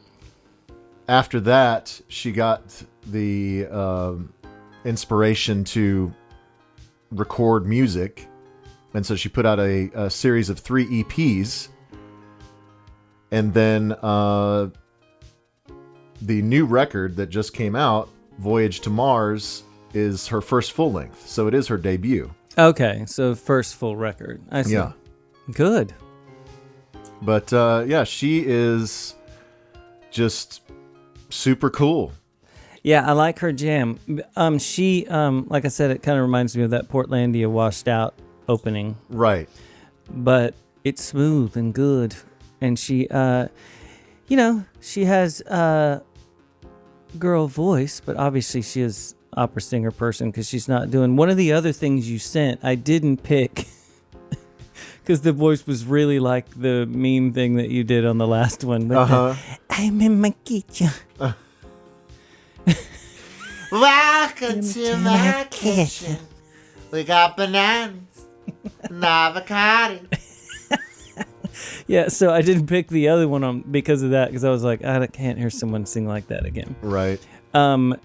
after that, she got the inspiration to record music. And so she put out a series of 3 EPs. And then the new record that just came out, Voyage to Mars, is her first full length. So it is her debut. Okay, so first full record. I see. Yeah. Good. But yeah, she is just super cool. Yeah, I like her jam. She, like I said, it kind of reminds me of that Portlandia Washed Out opening. Right. But it's smooth and good. And she, she has a girl voice, but obviously she is opera singer person because she's not doing one of the other things you sent. I didn't pick because the voice was really like the meme thing that you did on the last one. But I'm in my kitchen. Welcome to my kitchen. We got bananas and avocado. Yeah, so I didn't pick the other one on because of that because I was like, I can't hear someone sing like that again. Right. And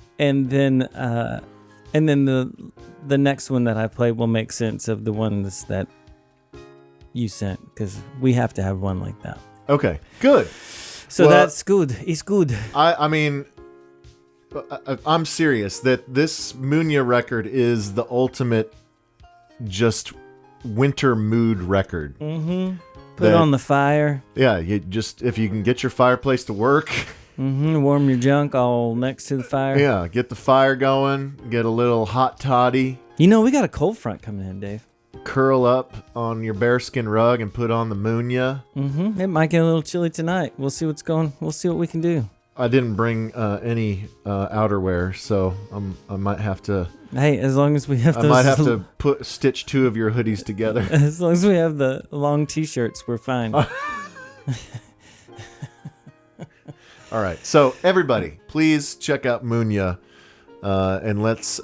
then the next one that I played will make sense of the ones that you sent because we have to have one like that. Okay. Good. So that's good. It's good. I mean, I'm serious that this Munya record is the ultimate just winter mood record. Mm-hmm. Put it on the fire. Yeah, you just if you can get your fireplace to work. Mm-hmm. Warm your junk all next to the fire. Yeah, get the fire going. Get a little hot toddy. You know, we got a cold front coming in, Dave. Curl up on your bearskin rug and put on the Munya. Mm-hmm. It might get a little chilly tonight. We'll see what's going. We'll see what we can do. I didn't bring any outerwear, so I might have to. Hey, as long as we have those, I might have to stitch 2 of your hoodies together. As long as we have the long T-shirts, we're fine. All right, so everybody, please check out Munya, and let's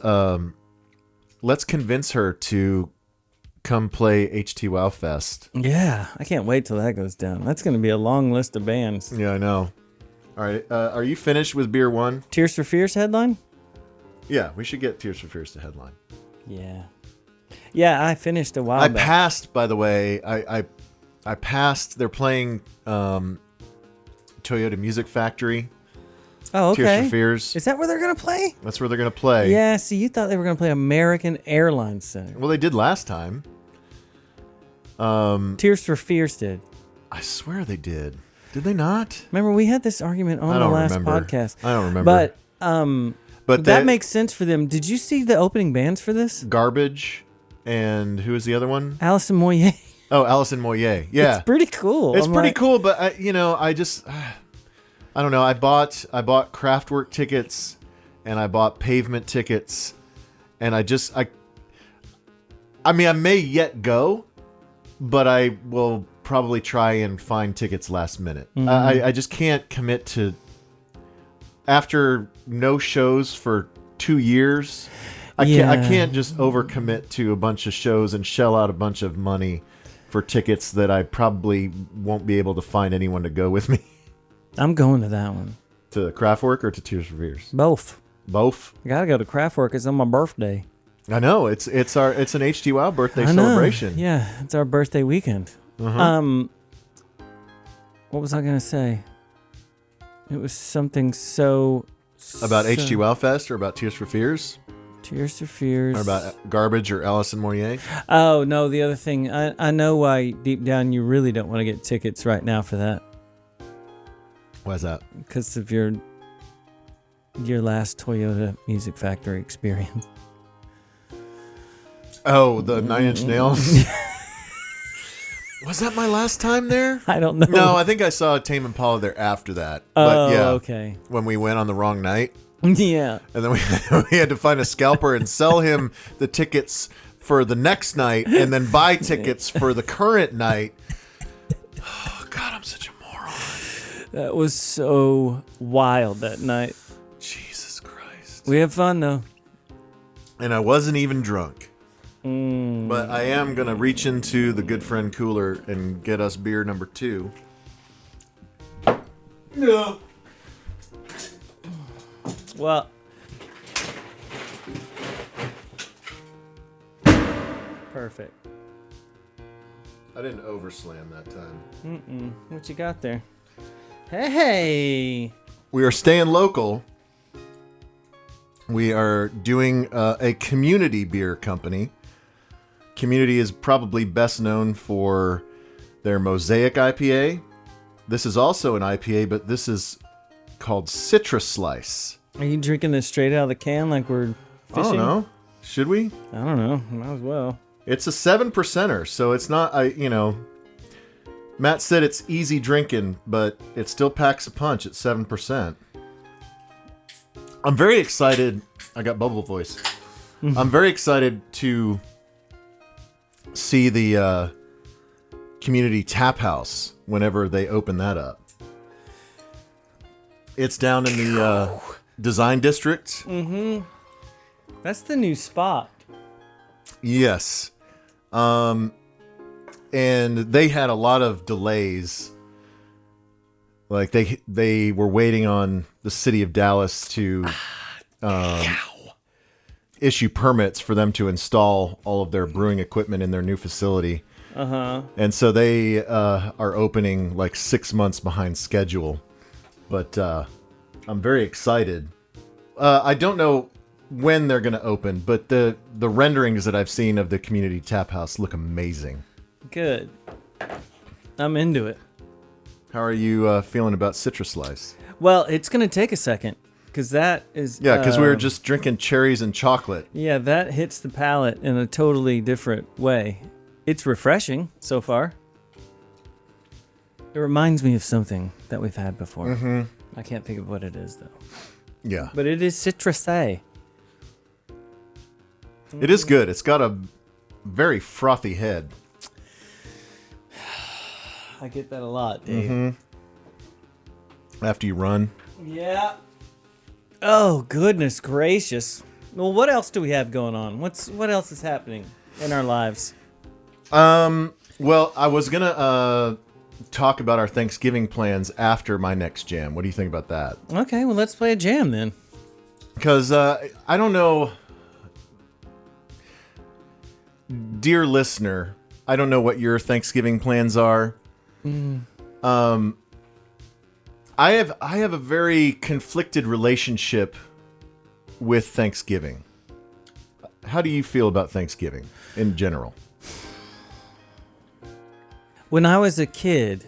convince her to come play Htwow Fest. Yeah, I can't wait till that goes down. That's going to be a long list of bands. Yeah, I know. All right, are you finished with Beer 1? Tears for Fears headline? Yeah, we should get Tears for Fears to headline. Yeah. Yeah, I finished a while I back. passed, by the way. I passed. They're playing Toyota Music Factory. Oh, okay. Tears for Fears. Is that where they're going to play? That's where they're going to play. Yeah, see, you thought they were going to play American Airlines Center. Well, they did last time. Tears for Fears did. I swear they did. Did they not? Remember, we had this argument on the last podcast. I don't remember. But that makes sense for them. Did you see the opening bands for this? Garbage, and who was the other one? Alison Moyer. Oh, Alison Moyer. Yeah, It's pretty cool. It's pretty cool, but I don't know. I bought Kraftwerk tickets, and I bought Pavement tickets, and I may yet go, but I will probably try and find tickets last minute. Mm-hmm. I just can't commit to after no shows for 2 years. I can't just overcommit to a bunch of shows and shell out a bunch of money for tickets that I probably won't be able to find anyone to go with me. I'm going to that one. To Kraftwerk or to Tears for Fears? Both. Both. I gotta go to Kraftwerk. It's on my birthday. I know it's an Htwow birthday celebration. Yeah, it's our birthday weekend. Uh-huh. What was I gonna say? It was something so about Htwow Fest or about Tears for Fears? Tears for Fears. Or about Garbage or Alison Moyer? Oh no, the other thing. I know why deep down you really don't want to get tickets right now for that. Why is that? Because of your last Toyota Music Factory experience. Oh, the Nine Inch Nails. Was that my last time there? I don't know. No, I think I saw Tame Impala there after that. Oh, But yeah, okay. When we went on the wrong night. Yeah. And then we had to find a scalper and sell him the tickets for the next night and then buy tickets for the current night. Oh, God, I'm such a moron. That was so wild that night. Jesus Christ. We have fun though. And I wasn't even drunk. But I am going to reach into the Goodfriend cooler and get us beer number 2. No. Well, perfect. I didn't overslam that time. What you got there? Hey. We are staying local. We are doing a community beer company. Community is probably best known for their Mosaic IPA. This is also an IPA, but this is called Citra Slice. Are you drinking this straight out of the can like we're fishing? I don't know. Should we? I don't know. Might as well. It's a 7%er, so it's not, Matt said it's easy drinking, but it still packs a punch at 7%. I'm very excited. I got bubble voice. I'm very excited to see the community tap house whenever they open that up. It's down in the design district. That's the new spot. Yes. And they had a lot of delays. Like they were waiting on the city of Dallas to issue permits for them to install all of their brewing equipment in their new facility. And so they are opening like 6 months behind schedule. But I'm very excited. I don't know when they're going to open, but the renderings that I've seen of the community tap house look amazing. Good. I'm into it. How are you feeling about Citra Slice? Well, it's going to take a second because that is... Yeah, because we were just drinking cherries and chocolate. Yeah, that hits the palate in a totally different way. It's refreshing so far. It reminds me of something that we've had before. I can't think of what it is, though. Yeah. But it is citrusy. It is good. It's got a very frothy head. I get that a lot, Dave. After you run. Yeah. Oh, goodness gracious. Well, what else do we have going on? What else is happening in our lives? Well, I was going to talk about our Thanksgiving plans after my next jam. What do you think about that? Okay, well, let's play a jam then. Because I don't know... Dear listener, I don't know what your Thanksgiving plans are. I have a very conflicted relationship with Thanksgiving. How do you feel about Thanksgiving in general? When I was a kid,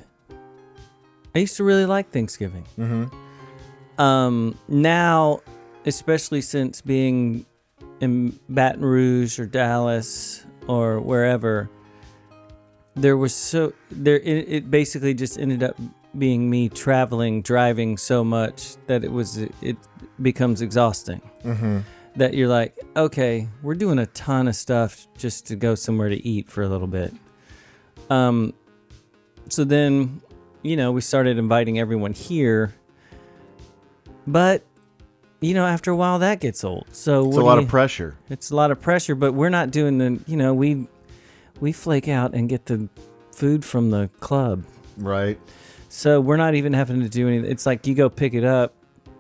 I used to really like Thanksgiving. Now, especially since being in Baton Rouge or Dallas or wherever, it basically just ended up being me driving so much that it becomes exhausting. That you're like, okay, we're doing a ton of stuff just to go somewhere to eat for a little bit. So then, we started inviting everyone here, but after a while that gets old. So It's a lot of pressure. It's a lot of pressure, but we're not doing we flake out and get the food from the club. Right. So we're not even having to do anything. It's like you go pick it up,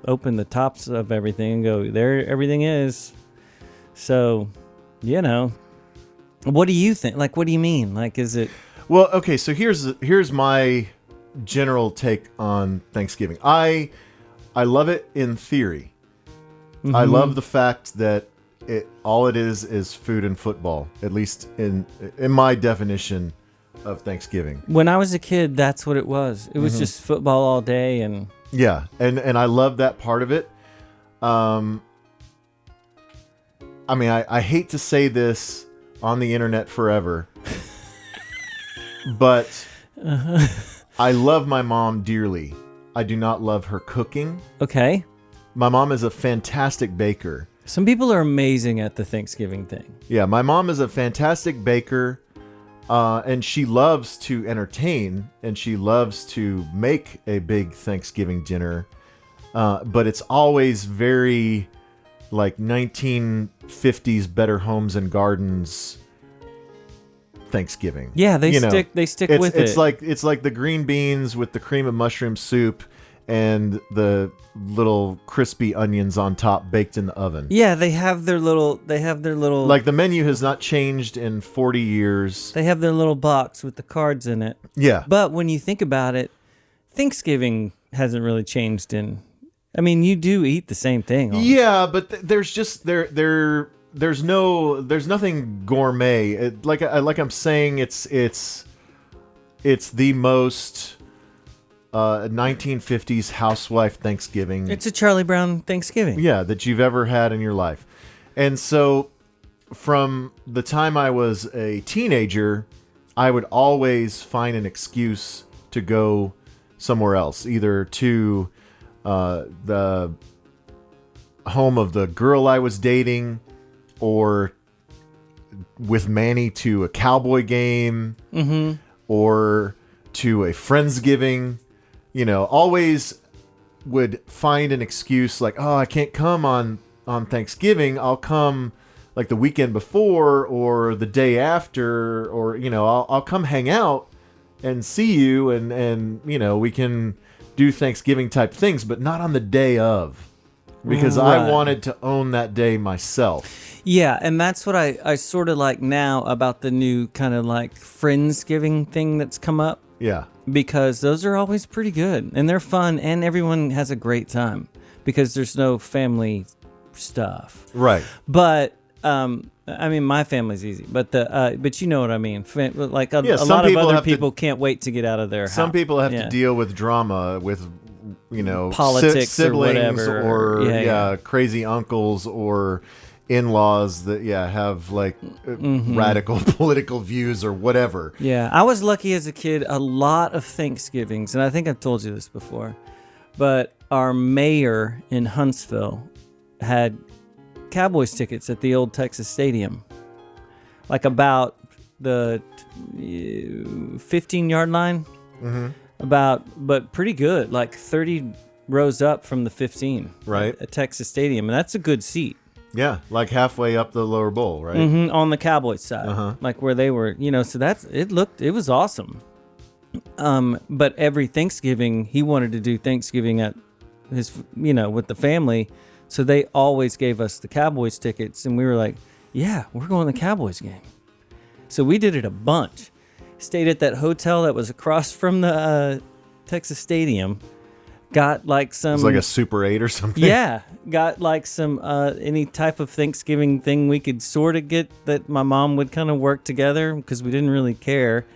open the tops of everything and go, there everything is. So, what do you think? Like, what do you mean? Like, is it... Well, okay, so here's my general take on Thanksgiving. I love it in theory. I love the fact that all it is food and football, at least in my definition of Thanksgiving. When I was a kid, that's what it was. It was just football all day and... Yeah, and I love that part of it. I hate to say this on the internet forever, but I love my mom dearly. I do not love her cooking. Okay. My mom is a fantastic baker. Some people are amazing at the Thanksgiving thing. Yeah, my mom is a fantastic baker, and she loves to entertain, and she loves to make a big Thanksgiving dinner, but it's always very like 1950s Better Homes and Gardens Thanksgiving. Yeah, they stick with it. It's like the green beans with the cream of mushroom soup and the little crispy onions on top baked in the oven. Yeah, they have their little Like the menu has not changed in 40 years. they have their little box with the cards in it. Yeah. But when you think about it, Thanksgiving hasn't really changed I mean, you do eat the same thing. Yeah, but there's just there's nothing gourmet. Like I'm saying, it's the most 1950s housewife Thanksgiving. It's a Charlie Brown Thanksgiving. Yeah, that you've ever had in your life. And so from the time I was a teenager, I would always find an excuse to go somewhere else, either to the home of the girl I was dating, or with Manny to a Cowboy game, or to a Friendsgiving. You know, always would find an excuse like, oh, I can't come on Thanksgiving. I'll come like the weekend before or the day after, or, you know, I'll come hang out and see you, and you know, we can do Thanksgiving type things, but not on the day of, because I wanted to own that day myself. Yeah, and that's what I sort of like now about the new kind of like Friendsgiving thing that's come up. Yeah. Because those are always pretty good, and they're fun, and everyone has a great time because there's no family stuff. Right. But I mean, my family's easy, but but you know what I mean. Like a some lot of people other people can't wait to get out of their house. Some people have to deal with drama with, you know, politics siblings or crazy uncles or in-laws that have like radical political views or whatever. Yeah, I was lucky as a kid. A lot of Thanksgivings, and I think I've told you this before, but our mayor in Huntsville had Cowboys tickets at the old Texas Stadium, like about the 15-yard line. But pretty good, like 30 rows up from the 15. Right. At Texas Stadium, and that's a good seat. Yeah, like halfway up the lower bowl, right? On the Cowboys side, like where they were, you know. So it was awesome. But every Thanksgiving, he wanted to do Thanksgiving at his, you know, with the family. So they always gave us the Cowboys tickets, and we were like, yeah, we're going to the Cowboys game. So we did it a bunch. Stayed at that hotel that was across from the Texas Stadium. Got like some... It was like a Super 8 or something? Yeah. Got like some any type of Thanksgiving thing we could sort of get that my mom would kind of work together because we didn't really care.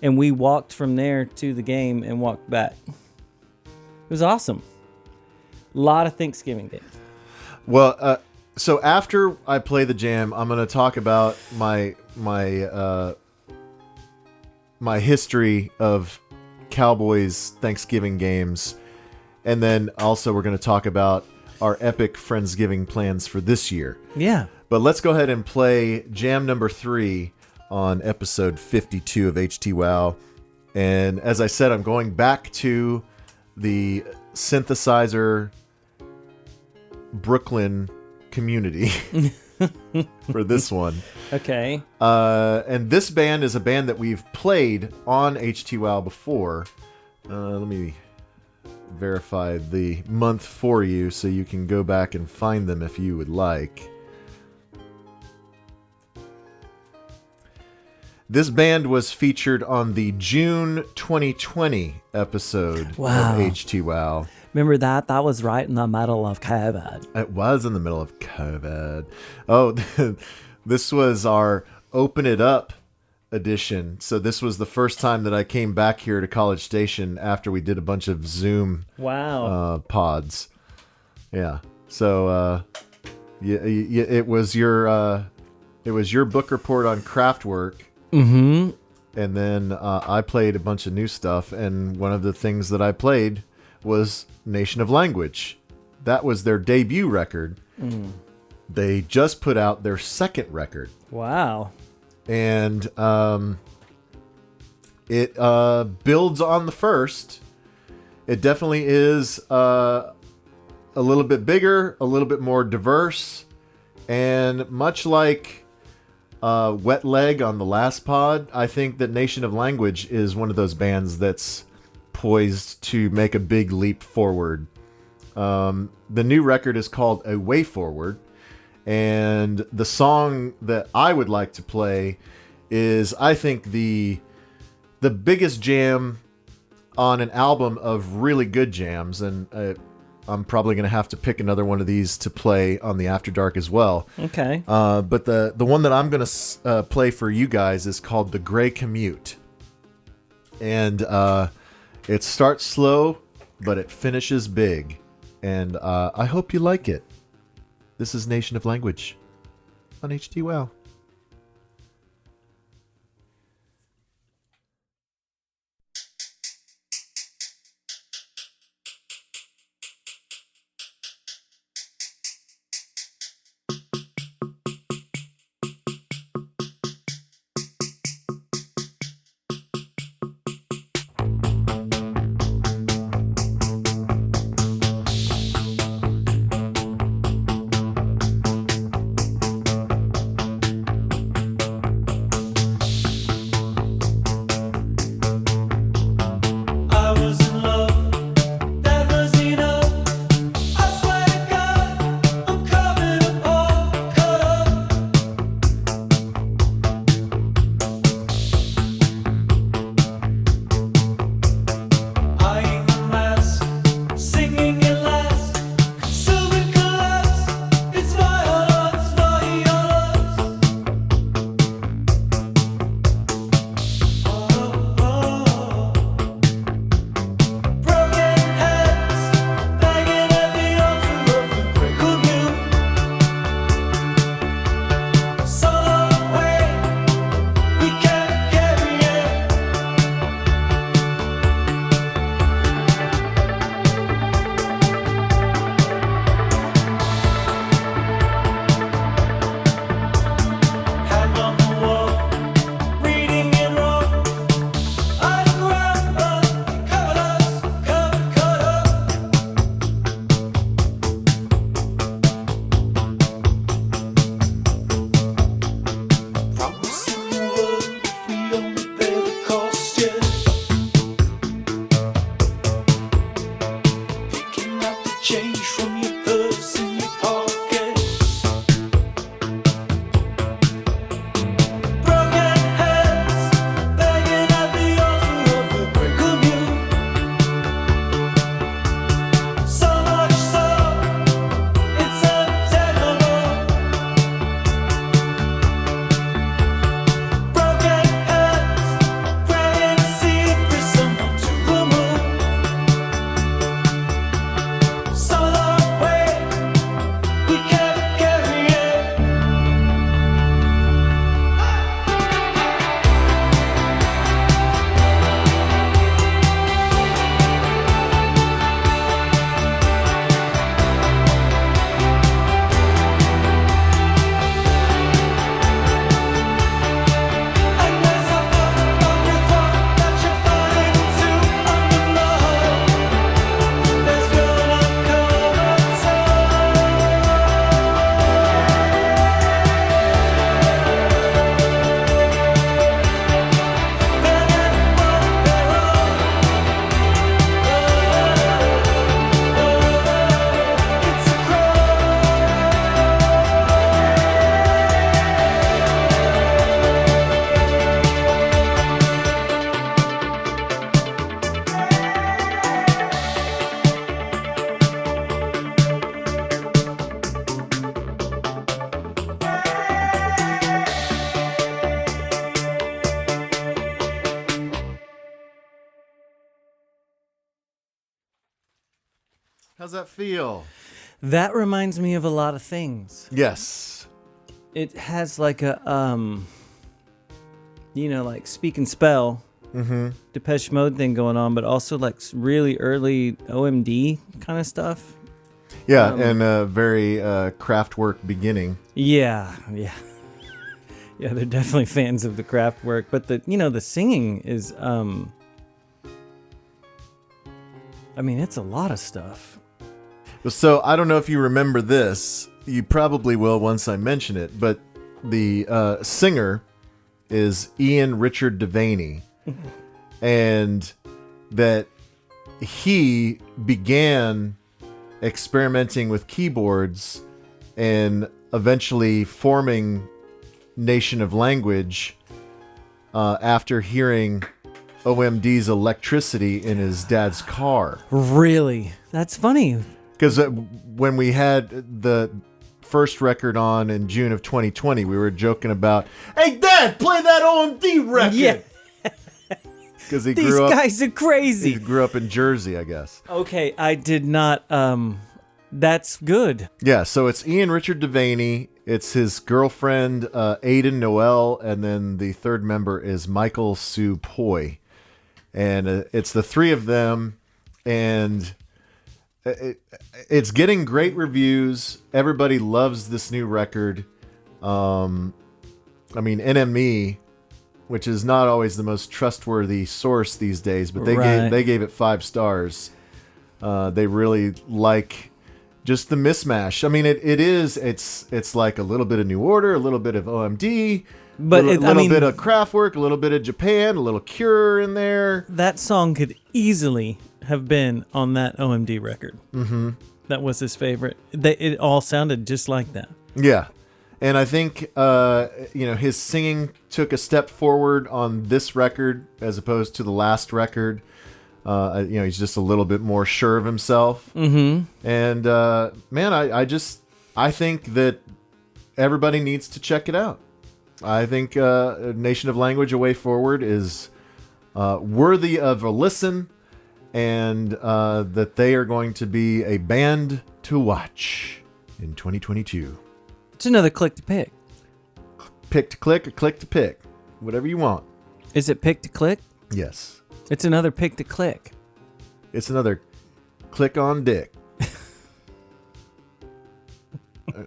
And we walked from there to the game and walked back. It was awesome. A lot of Thanksgiving days. Well, so after I play the jam, I'm going to talk about my history of Cowboys Thanksgiving games. And then also we're going to talk about our epic Friendsgiving plans for this year. Yeah. But let's go ahead and play jam number 3 on episode 52 of Htwow. And as I said, I'm going back to the synthesizer Brooklyn community for this one. Okay. And this band is a band that we've played on Htwow before. Let me verify the month for you so you can go back and find them if you would like. This band was featured on the June 2020 episode of Htwow. Remember that? That was right in the middle of COVID. It was in the middle of COVID. Oh, this was our Open It Up edition. So this was the first time that I came back here to College Station after we did a bunch of Zoom pods. Yeah. So it was your book report on Kraftwerk. Mm-hmm. And then I played a bunch of new stuff, and one of the things that I played was Nation of Language. That was their debut record. They just put out their second record. Wow. And it builds on the first. It definitely is a a little bit bigger, a little bit more diverse, and much like Wet Leg on the last pod, I think that Nation of Language is one of those bands that's poised to make a big leap forward. The new record is called A Way Forward, and the song that I would like to play is, I think, the biggest jam on an album of really good jams, and I'm probably going to have to pick another one of these to play on the After Dark as well. Okay. But the one that I'm going to play for you guys is called The Gray Commute. And it starts slow, but it finishes big. And I hope you like it. This is Nation of Language on Htwow. How's that feel? That reminds me of a lot of things. Yes. It has like a, like Speak and Spell, Depeche Mode thing going on, but also like really early OMD kind of stuff. Yeah, and a very Kraftwerk beginning. Yeah. Yeah, they're definitely fans of the Kraftwerk, but the singing is, it's a lot of stuff. So I don't know if you remember this. You probably will once I mention it. But the singer is Ian Richard Devaney. And that he began experimenting with keyboards and eventually forming Nation of Language after hearing OMD's Electricity in his dad's car. Really? That's funny. Because when we had the first record on in June of 2020, we were joking about, "Hey, Dad, play that OMD record." Yeah. Because he These grew up. guys are crazy. He grew up in Jersey, I guess. Okay, I did not. That's good. Yeah, so it's Ian Richard Devaney. It's his girlfriend, Aiden Noel, and then the third member is Michael Sue Poi. And it's the three of them, and it's getting great reviews. Everybody loves this new record. I mean, NME, which is not always the most trustworthy source these days, but they gave it 5 stars. They really like just the mismatch. I mean, it's like a little bit of New Order, a little bit of OMD, But a little bit of Kraftwerk, a little bit of Japan, a little Cure in there. That song could easily have been on that OMD record. Mm-hmm. That was his favorite. It all sounded just like that. Yeah. And I think, his singing took a step forward on this record as opposed to the last record. He's just a little bit more sure of himself. Mm-hmm. And, man, I think that everybody needs to check it out. I think Nation of Language, A Way Forward is worthy of a listen, and that they are going to be a band to watch in 2022. It's another click to pick. Pick to click or click to pick. Whatever you want. Is it pick to click? Yes. It's another pick to click. It's another click on dick.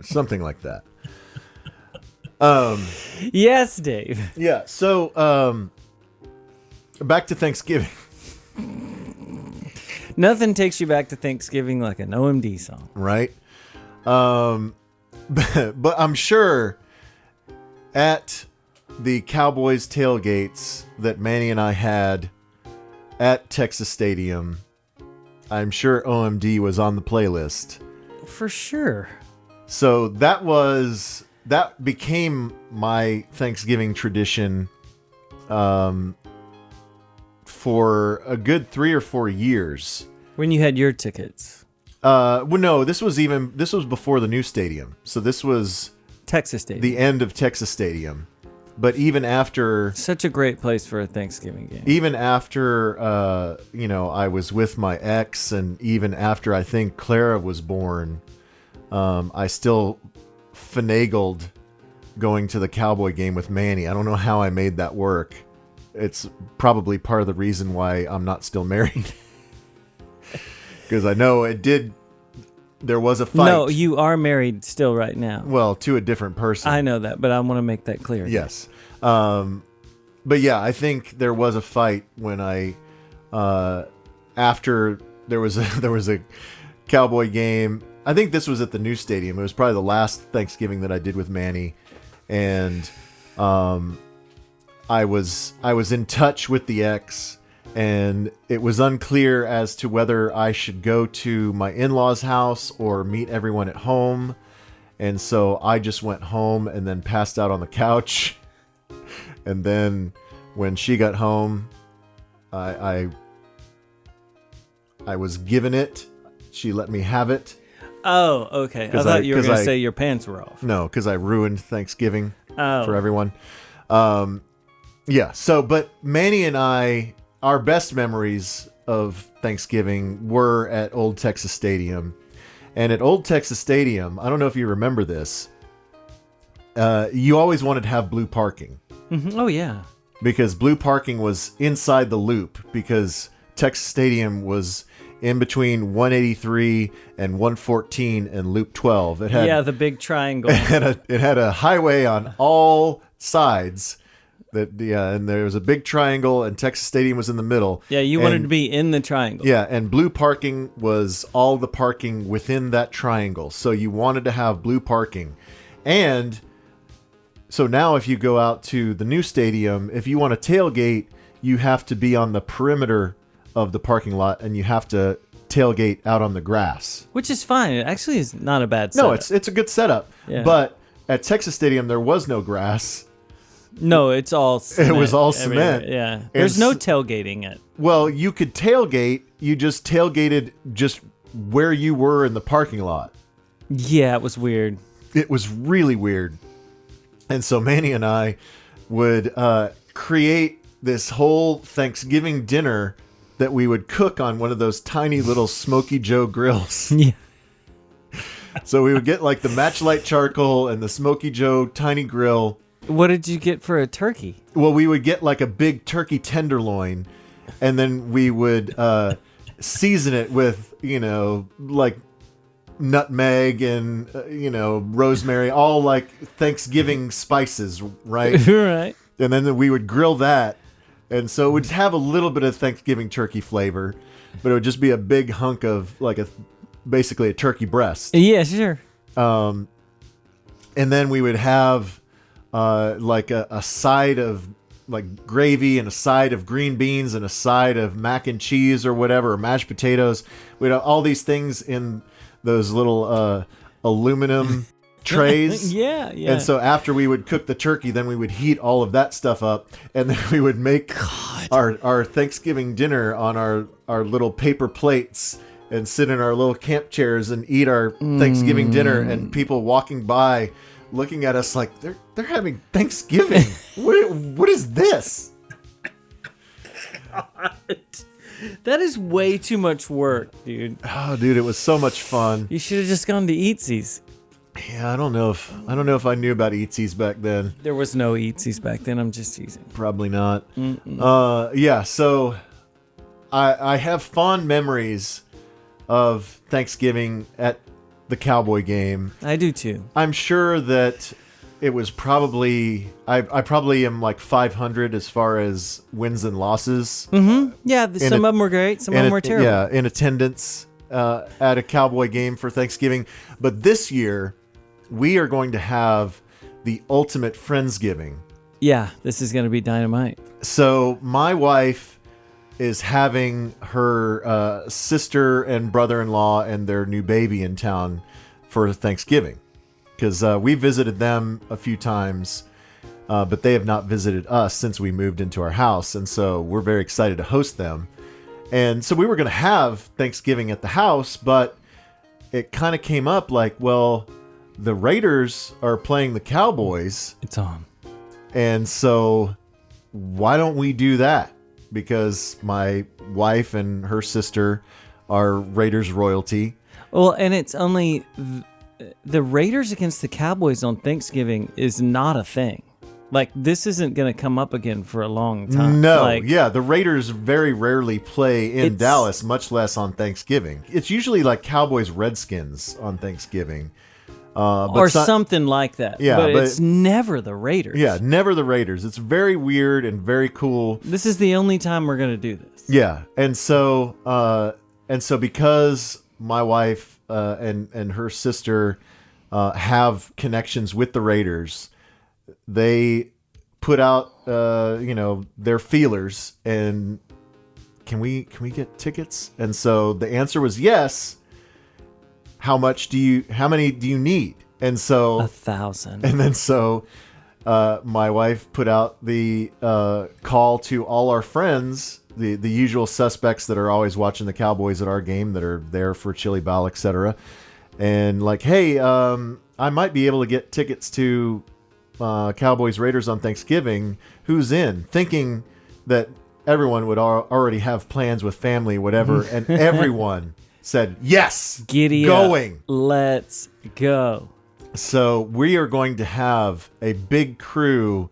Something like that. Yes, Dave. Yeah, so back to Thanksgiving. Nothing takes you back to Thanksgiving like an OMD song. Right? But I'm sure at the Cowboys tailgates that Manny and I had at Texas Stadium, I'm sure OMD was on the playlist. For sure. So that became my Thanksgiving tradition for a good 3 or 4 years. When you had your tickets. Well, no, this was before the new stadium. So this was Texas Stadium. the end of Texas Stadium. But even after, Such a great place for a Thanksgiving game. even after, I was with my ex, and even after I think Clara was born, I still finagled going to the Cowboy game with Manny. I don't know how I made that work. It's probably part of the reason why I'm not still married. Because I know there was a fight. No, you are married still right now. Well, to a different person. I know that, but I want to make that clear. Yes. But yeah, I think there was a fight when after there was a Cowboy game. I think this was at the new stadium. It was probably the last Thanksgiving that I did with Manny. And I was in touch with the ex, and it was unclear as to whether I should go to my in-laws' house or meet everyone at home. And so I just went home and then passed out on the couch. And then when she got home, I was given it. She let me have it. Oh, okay. I thought you were going to say your pants were off. No, because I ruined Thanksgiving for Oh. everyone. Yeah, so, but Manny and I, our best memories of Thanksgiving were at Old Texas Stadium. And at Old Texas Stadium, I don't know if you remember this, you always wanted to have blue parking. Mm-hmm. Oh, yeah. Because blue parking was inside the loop, because Texas Stadium was in between 183 and 114 and Loop 12. It had The big triangle. it had a highway on all sides, And there was a big triangle, and Texas Stadium was in the middle. Yeah, you wanted to be in the triangle. Yeah, and blue parking was all the parking within that triangle. So you wanted to have blue parking. And so now if you go out to the new stadium, if you want to tailgate, you have to be on the perimeter of the parking lot, and you have to tailgate out on the grass. Which is fine. It actually is not a bad setup. No, it's a good setup. Yeah. But at Texas Stadium, there was no grass. No, it's all cement. It was all cement. Yeah. There's no tailgating it. Well, you could tailgate. You just tailgated just where you were in the parking lot. Yeah, it was weird. It was really weird. And so Manny and I would create this whole Thanksgiving dinner that we would cook on one of those tiny little Smoky Joe grills. Yeah. So we would get like the Matchlight charcoal and the Smoky Joe tiny grill. What did you get for a turkey? Well, we would get like a big turkey tenderloin, and then we would season it with, like nutmeg and, rosemary, all like Thanksgiving spices, right? Right. And then we would grill that. And so it would have a little bit of Thanksgiving turkey flavor, but it would just be a big hunk of like basically a turkey breast. Yeah, sure. And then we would have like a side of like gravy and a side of green beans and a side of mac and cheese or whatever, or mashed potatoes. We'd have all these things in those little aluminum trays. Yeah. And so after we would cook the turkey, then we would heat all of that stuff up, and then we would make our Thanksgiving dinner on our little paper plates and sit in our little camp chairs and eat our Thanksgiving dinner, and people walking by looking at us like they're having Thanksgiving. What is this? God. That is way too much work, dude. Oh, dude, it was so much fun. You should have just gone to Eatsies. Yeah, I don't know if I knew about Eatsies back then. There was no Eatsies back then. I'm just teasing. Probably not. Yeah, so I have fond memories of Thanksgiving at the Cowboy game. I do too. I'm sure that it was probably I probably am like 500 as far as wins and losses. Mm-hmm. Yeah, some of them were great, some of them were terrible. Yeah, in attendance at a Cowboy game for Thanksgiving. But this year, we are going to have the ultimate Friendsgiving. Yeah, this is going to be dynamite. So my wife is having her sister and brother-in-law and their new baby in town for Thanksgiving. Because we visited them a few times, but they have not visited us since we moved into our house. And so we're very excited to host them. And so we were going to have Thanksgiving at the house, but it kind of came up like, well, the Raiders are playing the Cowboys. It's on. And so why don't we do that? Because my wife and her sister are Raiders royalty. Well, and it's only the Raiders against the Cowboys on Thanksgiving is not a thing. Like, this isn't going to come up again for a long time. No, the Raiders very rarely play in Dallas, much less on Thanksgiving. It's usually like Cowboys Redskins on Thanksgiving. Or something like that. Yeah, but it's never the Raiders. Yeah, never the Raiders. It's very weird and very cool. This is the only time we're going to do this. Yeah, and so because my wife and her sister have connections with the Raiders, they put out their feelers and can we get tickets? And so the answer was yes. How many do you need? And so 1,000. And then so my wife put out the call to all our friends, the usual suspects that are always watching the Cowboys at our game, that are there for chili bowl, etc. And like, hey, I might be able to get tickets to Cowboys Raiders on Thanksgiving. Who's in? Thinking that everyone would already have plans with family, whatever, and everyone said yes. Giddy going. Up. Let's go. So we are going to have a big crew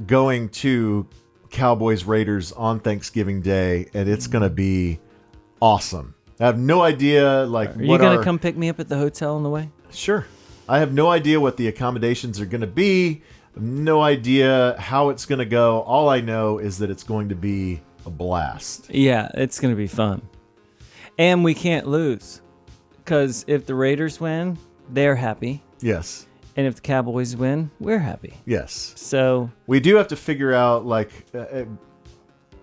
going to Cowboys Raiders on Thanksgiving Day, and it's going to be awesome. I have no idea Are you going to come pick me up at the hotel on the way? Sure. I have no idea what the accommodations are going to be. No idea how it's going to go. All I know is that it's going to be a blast. Yeah, it's going to be fun. And we can't lose. Because if the Raiders win, they're happy. Yes. And if the Cowboys win, we're happy. Yes. So we do have to figure out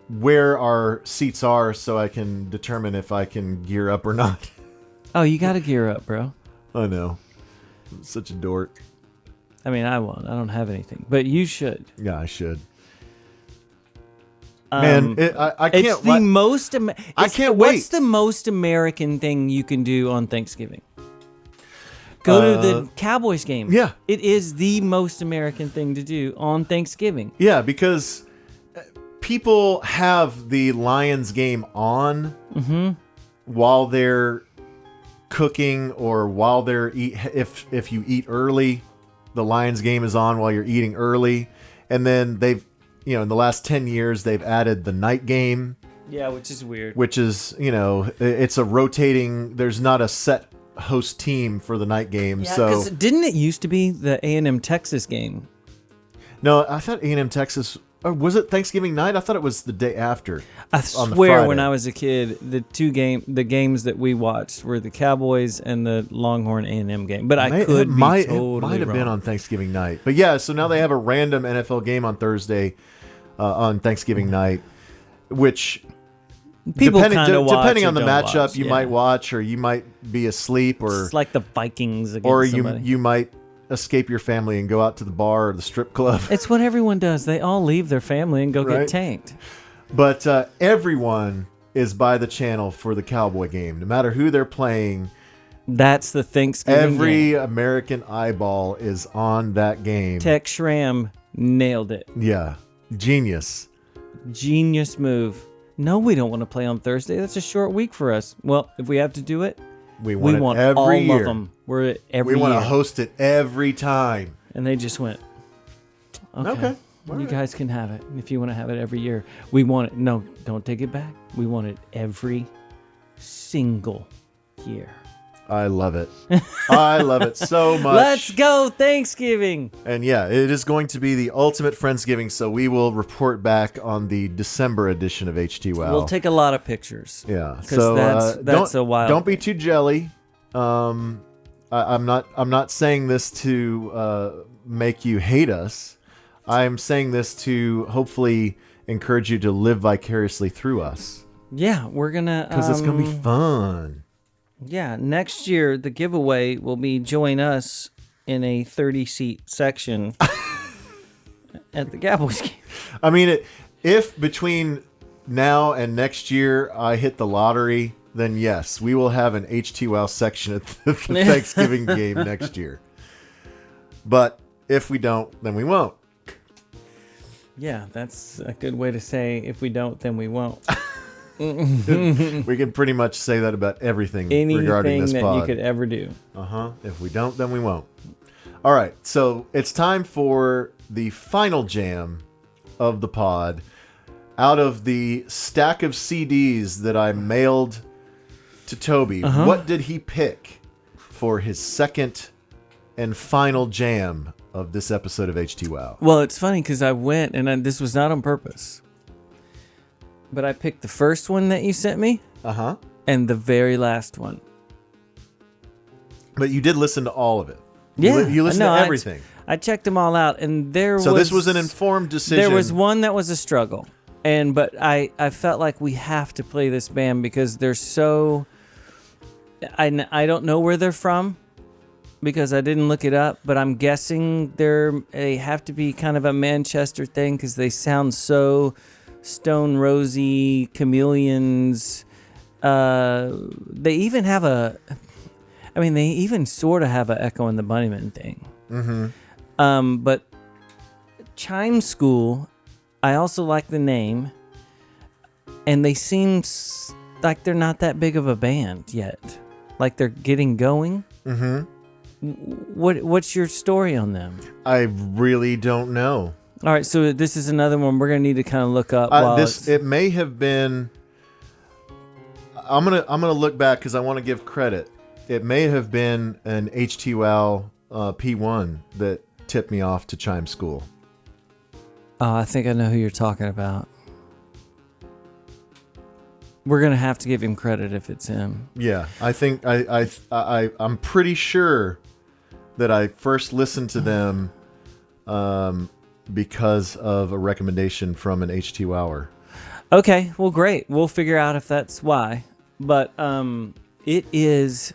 where our seats are so I can determine if I can gear up or not. Oh, you got to gear up, bro. I know. I'm such a dork. I mean, I won't. I don't have anything. But you should. Yeah, I should. Man, I can't. It's the most. I can't what's wait. What's the most American thing you can do on Thanksgiving? Go to the Cowboys game. Yeah. It is the most American thing to do on Thanksgiving. Yeah, because people have the Lions game on while they're cooking or while they're if you eat early, the Lions game is on while you're eating early. And then they've, in the last 10 years, they've added the night game. Yeah, which is weird. Which is, it's a rotating, there's not a set host team for the night game. Yeah, so because didn't it used to be the A&M Texas game? No, I thought A&M Texas, or was it Thanksgiving night? I thought it was the day after. I swear when I was a kid, the games that we watched were the Cowboys and the Longhorn A&M game. But I could be totally It might have wrong. been on Thanksgiving night. But yeah, so now they have a random NFL game on Thursday on Thanksgiving night, which People depending on the don't matchup, watch, you might watch or you might be asleep or it's like the Vikings against or somebody. you might escape your family and go out to the bar or the strip club. It's what everyone does. They all leave their family and go Right. get tanked. But everyone is by the channel for the Cowboy game. No matter who they're playing, That's the Thanksgiving every game. American eyeball is on that game. Tech Schramm nailed it. Yeah. Genius. Genius move. No, we don't want to play on Thursday. That's a short week for us. Well, if we have to do it, We we want want it every all year. of them. We're at every We want to year. host it every time. And they just went, Okay. All You right. guys can have it. And if you want to have it every year, we want it. No, don't take it back. We want it every single year. I love it. I love it so much. Let's go Thanksgiving. And yeah, it is going to be the ultimate Friendsgiving, so we will report back on the December edition of Htwow. We'll take a lot of pictures. Yeah, 'Cause so that's don't, a wild Don't be thing. too jelly. I'm not saying this to make you hate us. I'm saying this to hopefully encourage you to live vicariously through us, Yeah, we're gonna because it's gonna be fun. Yeah, next year the giveaway will be join us in a 30-seat section at the Cowboys game. I mean, if between now and next year I hit the lottery, then yes, we will have an Htwow section at the Thanksgiving game next year. But if we don't, then we won't. Yeah, that's a good way to say if we don't, then we won't. We can pretty much say that about everything regarding Anything this that pod. you could ever do. If we don't, then we won't. All right, so it's time for the final jam of the pod. Out of the stack of CDs that I mailed to Toby, what did he pick for his second and final jam of this episode of Htwow? Well, it's funny because I went, and this was not on purpose, but I picked the first one that you sent me and the very last one. But you did listen to all of it. Yeah, You listened to everything. I checked them all out, and So this was an informed decision. There was one that was a struggle, but I felt like we have to play this band because they're so. I don't know where they're from because I didn't look it up, but I'm guessing they have to be kind of a Manchester thing because they sound so Stone Rosy, Chameleons. They even have they even sort of have a Echo and the Bunnymen thing. But Chime School, I also like the name, and they seem like they're not that big of a band yet. Like they're getting going. What's your story on them? I really don't know. All right, so this is another one we're gonna need to kind of look up. It may have been. I'm gonna look back because I want to give credit. It may have been an Htwow P1 that tipped me off to Chime School. Oh, I think I know who you're talking about. We're gonna have to give him credit if it's him. Yeah, I think I'm pretty sure that I first listened to them because of a recommendation from an Htwower. Okay, well, great. We'll figure out if that's why. But it is.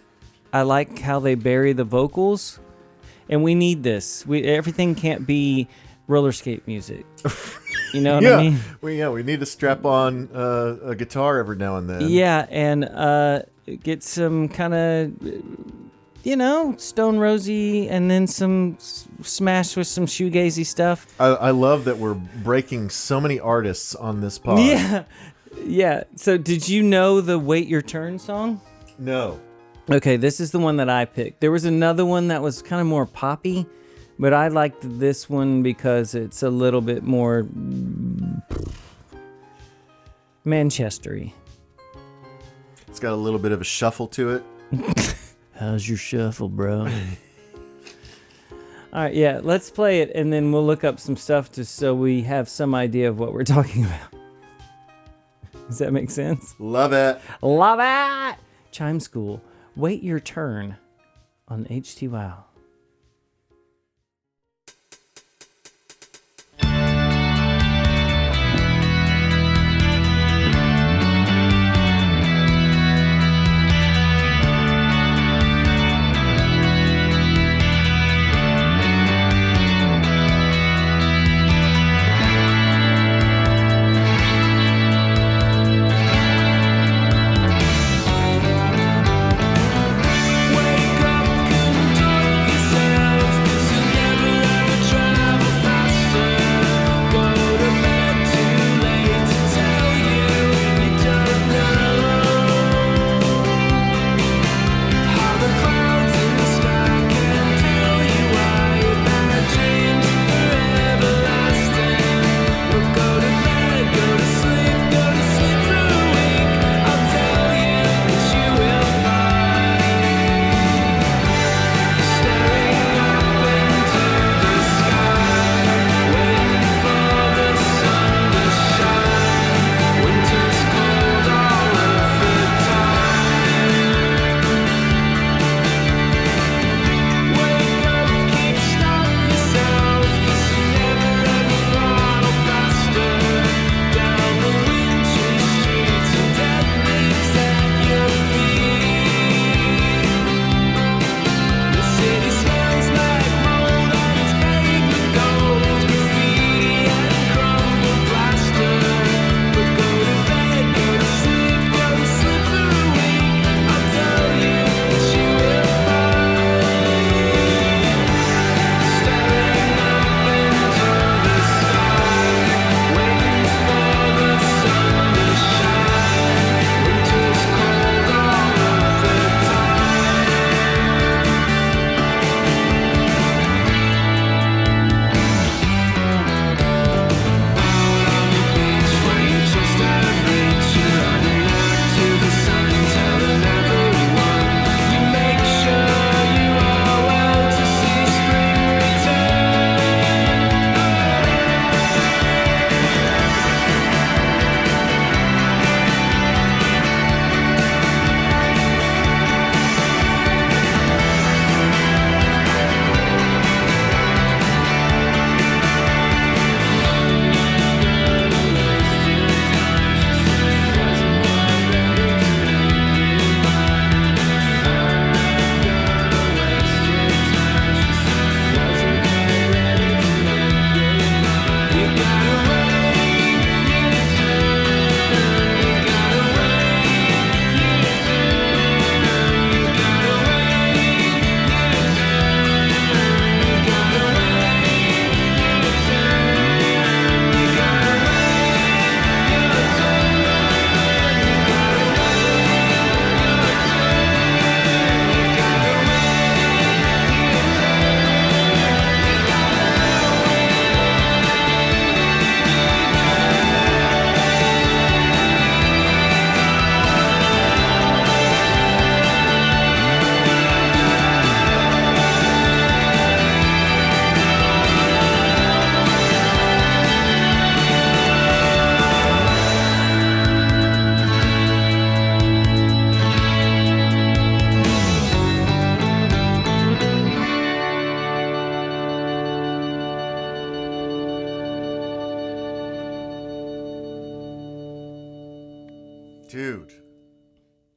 I like how they bury the vocals, and we need this. Everything can't be roller skate music. You know what I mean? We need to strap on a guitar every now and then. Yeah, and get some kind of, Stone Rosy, and then some smash with some shoegazy stuff. I love that we're breaking so many artists on this pod. Yeah. So did you know the Wait Your Turn song? No. Okay, this is the one that I picked. There was another one that was kind of more poppy, but I liked this one because it's a little bit more Manchester-y. It's got a little bit of a shuffle to it. How's your shuffle, bro? All right, yeah, let's play it, and then we'll look up some stuff just so we have some idea of what we're talking about. Does that make sense? Love it. Love it! Chime School. Wait Your Turn on Htwow. Wake up, Kentucky.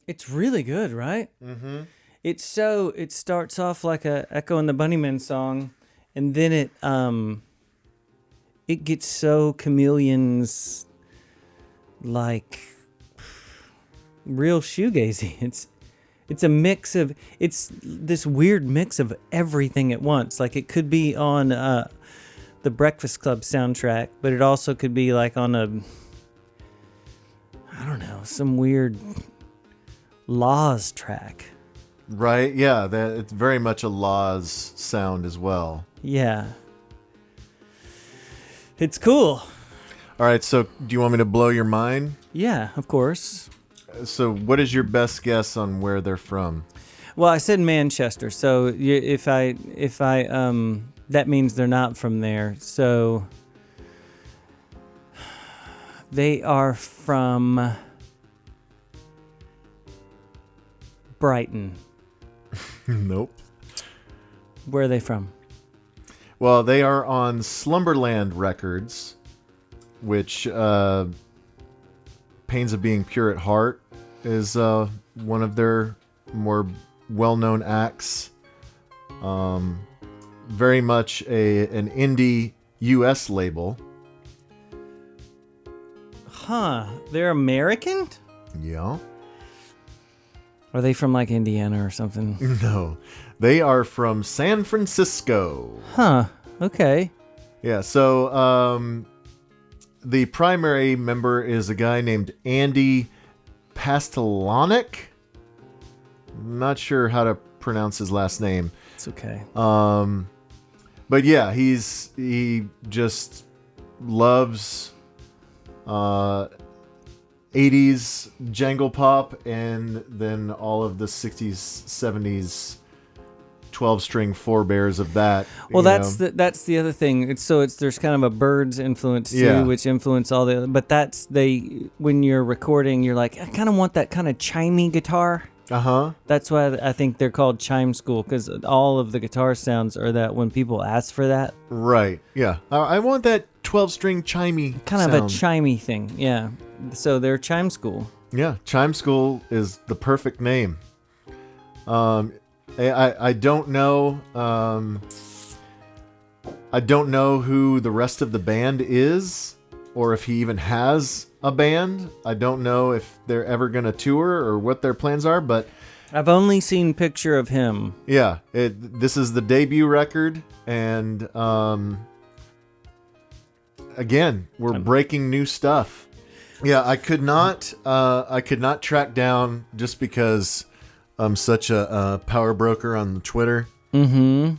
It's really good, right? Mm-hmm. It starts off like a Echo and the Bunnymen song, and then it gets so Chameleons like real shoegazy. It's a mix of, it's this weird mix of everything at once. Like it could be on the Breakfast Club soundtrack, but it also could be like on I don't know, some weird Laws track. Right? Yeah, it's very much a Laws sound as well. Yeah. It's cool. All right, so do you want me to blow your mind? Yeah, of course. So what is your best guess on where they're from? Well, I said Manchester, so if I that means they're not from there. So they are from Brighton. Nope. Where are they from? Well, they are on Slumberland Records, which Pains of Being Pure at Heart is one of their more well-known acts. Very much an indie U.S. label. Huh. They're American? Yeah. Are they from like Indiana or something? No. They are from San Francisco. Huh. Okay. Yeah, so the primary member is a guy named Andy Pastelonic. Not sure how to pronounce his last name. It's okay. But yeah, he just loves 80s jangle pop and then all of the 60s, 70s 12-string forebears of that. Well, that's the other thing. There's kind of a Birds influence too, Yeah. which influence all the. But when you're recording, you're like, I kind of want that kind of chimey guitar. Uh-huh. That's why I think they're called Chime School, because all of the guitar sounds are that when people ask for that. Right. Yeah. I want that 12-string chimey Kind sound. of a chimey thing, yeah. So they're Chime School. Yeah, Chime School is the perfect name. I don't know. I don't know who the rest of the band is, or if he even has a band. I don't know if they're ever gonna tour or what their plans are. But I've only seen picture of him. yeah, this is the debut record, and again, we're breaking new stuff. Yeah, I could not track down, just because I'm such a power broker on Twitter. Mm-hmm.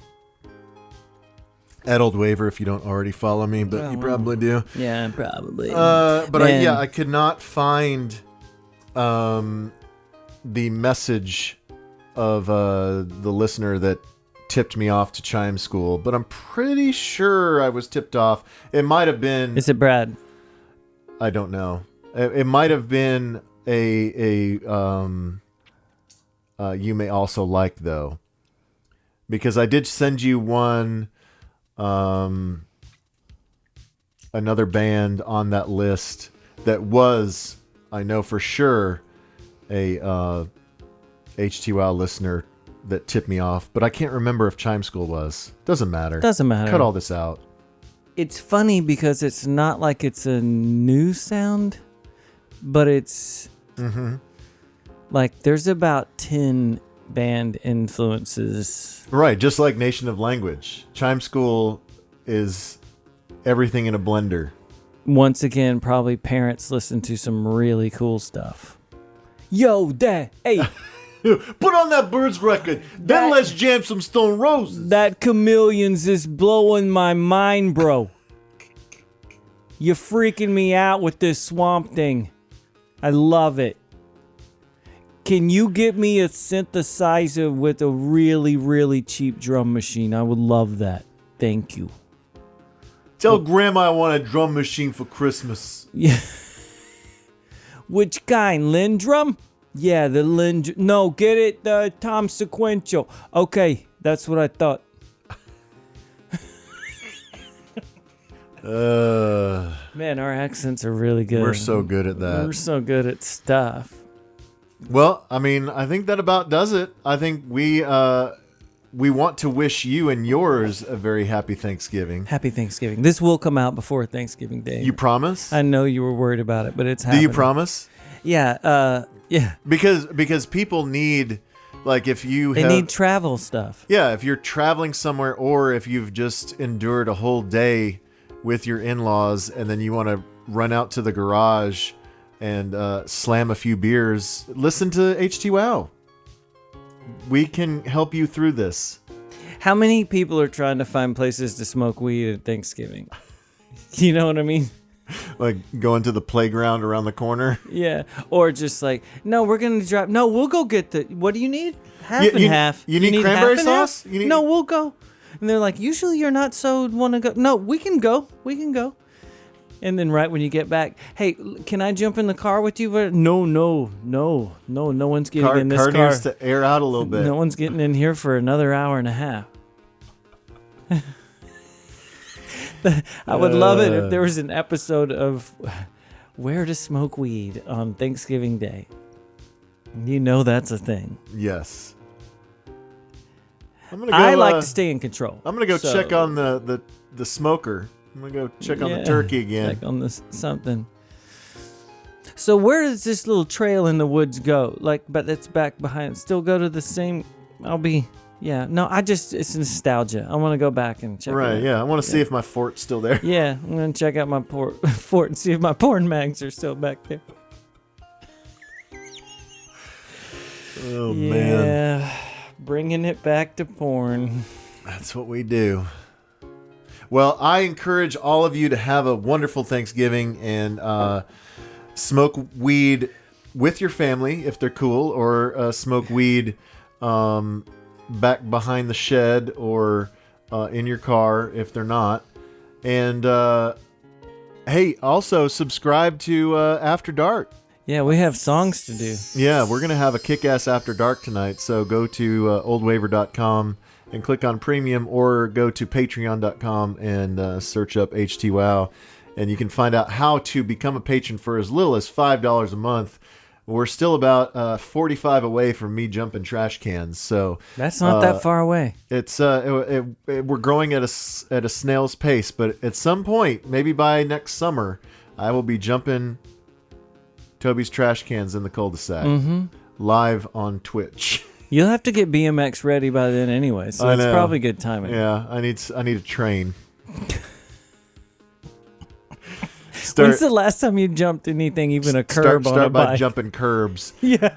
At Old Waver, if you don't already follow me, but you probably do. Yeah, probably. But I could not find the message of the listener that tipped me off to Chime School, but I'm pretty sure I was tipped off. It might have been. Is it Brad? I don't know. It might have been a You May Also Like, though, because I did send you one, another band on that list that was, I know for sure, a Htwow listener that tipped me off, but I can't remember if Chime School was. Doesn't matter. Doesn't matter. Cut all this out. It's funny because it's not like it's a new sound, but it's like there's about 10 band influences. Right, just like Nation of Language. Chime School is everything in a blender. Once again, probably parents listen to some really cool stuff. Yo, Dad, hey, Put on that Birds record, then let's jam some Stone Roses. that Chameleons is blowing my mind, bro. You're freaking me out with this Swamp Thing. I love it. Can you get me a synthesizer with a really, really cheap drum machine? I would love that. Thank you. Tell Grandma I want a drum machine for Christmas. Yeah. Which kind? Lindrum? Yeah, the Lind. No, get it, the Tom Sequential. Okay, that's what I thought. Uh, Man, our accents are really good. we're so good at that. We're so good at stuff. Well, I mean, I think that about does it. I think we want to wish you and yours a very happy Thanksgiving. Happy Thanksgiving. This will come out before Thanksgiving Day. You promise? I know you were worried about it, but it's Do happening. you promise? Yeah. Yeah. Because people need, like, if you They have, need travel stuff. yeah, if you're traveling somewhere, or if you've just endured a whole day with your in-laws and then you want to run out to the garage and slam a few beers, listen to Htwow. We can help you through this. How many people are trying to find places to smoke weed at Thanksgiving? You know what I mean? Like going to the playground around the corner. Yeah. Or just like, no, we're going to drive. No, we'll go get the, what do you need? Half and half. You need cranberry sauce? You need- No, we'll go. And they're like, usually you're not so want to go. No, we can go. We can go. And then right when you get back, hey, can I jump in the car with you? No one's getting in this car. Needs to air out a little bit. No one's getting in here for another hour and a half. I would love it if there was an episode of where to smoke weed on Thanksgiving Day. You know that's a thing. Yes. I'm gonna go, I like to stay in control. I'm gonna go So- check on the smoker. I'm gonna go check on the turkey again. Check on this something. So where does this little trail in the woods go? Like, but it's back behind. Still go to the same. It's nostalgia. I want to go back and check. Right, it out. yeah. I want to see if my fort's still there. Yeah, I'm gonna check out my fort and see if my porn mags are still back there. Oh, Yeah, man. bringing it back to porn. That's what we do. Well, I encourage all of you to have a wonderful Thanksgiving and smoke weed with your family if they're cool, or smoke weed back behind the shed or in your car if they're not. And hey, also subscribe to After Dark. Yeah, we have songs to do. Yeah, we're going to have a kick-ass After Dark tonight, so go to oldwaver.com and click on Premium, or go to patreon.com and search up Htwow, and you can find out how to become a patron for as little as $5 a month. We're still about 45 away from me jumping trash cans, so That's not that far away. it's we're growing at a snail's pace. But at some point, maybe by next summer, I will be jumping Toby's trash cans in the cul-de-sac live on Twitch. You'll have to get BMX ready by then anyway, so I it's know. probably good timing. Yeah, I need to train. When's the last time you jumped anything, even a curb on a start by bike? jumping curbs. Yeah,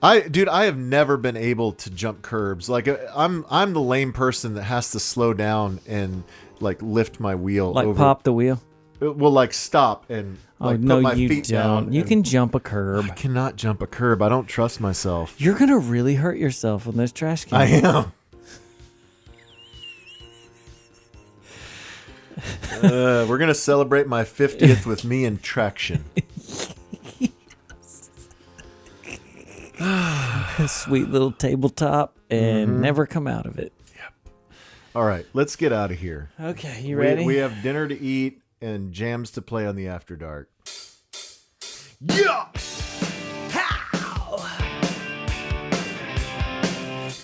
I have never been able to jump curbs. Like I'm the lame person that has to slow down and like lift my wheel like over. pop the wheel. Well, like stop and like no, put my you feet don't. down. You and- can jump a curb. I cannot jump a curb. I don't trust myself. You're gonna really hurt yourself on those trash cans. I am. We're gonna celebrate my 50th with me and traction. Sweet little tabletop and never come out of it. All right, let's get out of here. Okay, you ready? We have dinner to eat and jams to play on the After Dark. Yeah!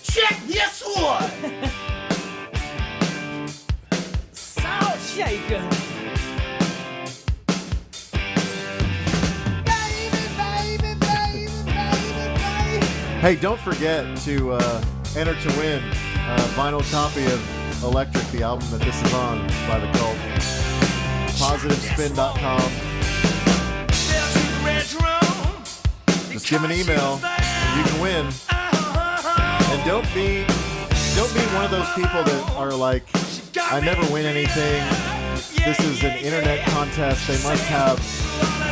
Check this one. Salt shaker. Hey, don't forget to enter to win a vinyl copy of Electric, the album that this is on by The Cult. Positivespin.com. Just give an email and you can win. And don't be one of those people that are like, I never win anything. This is an internet contest. They must have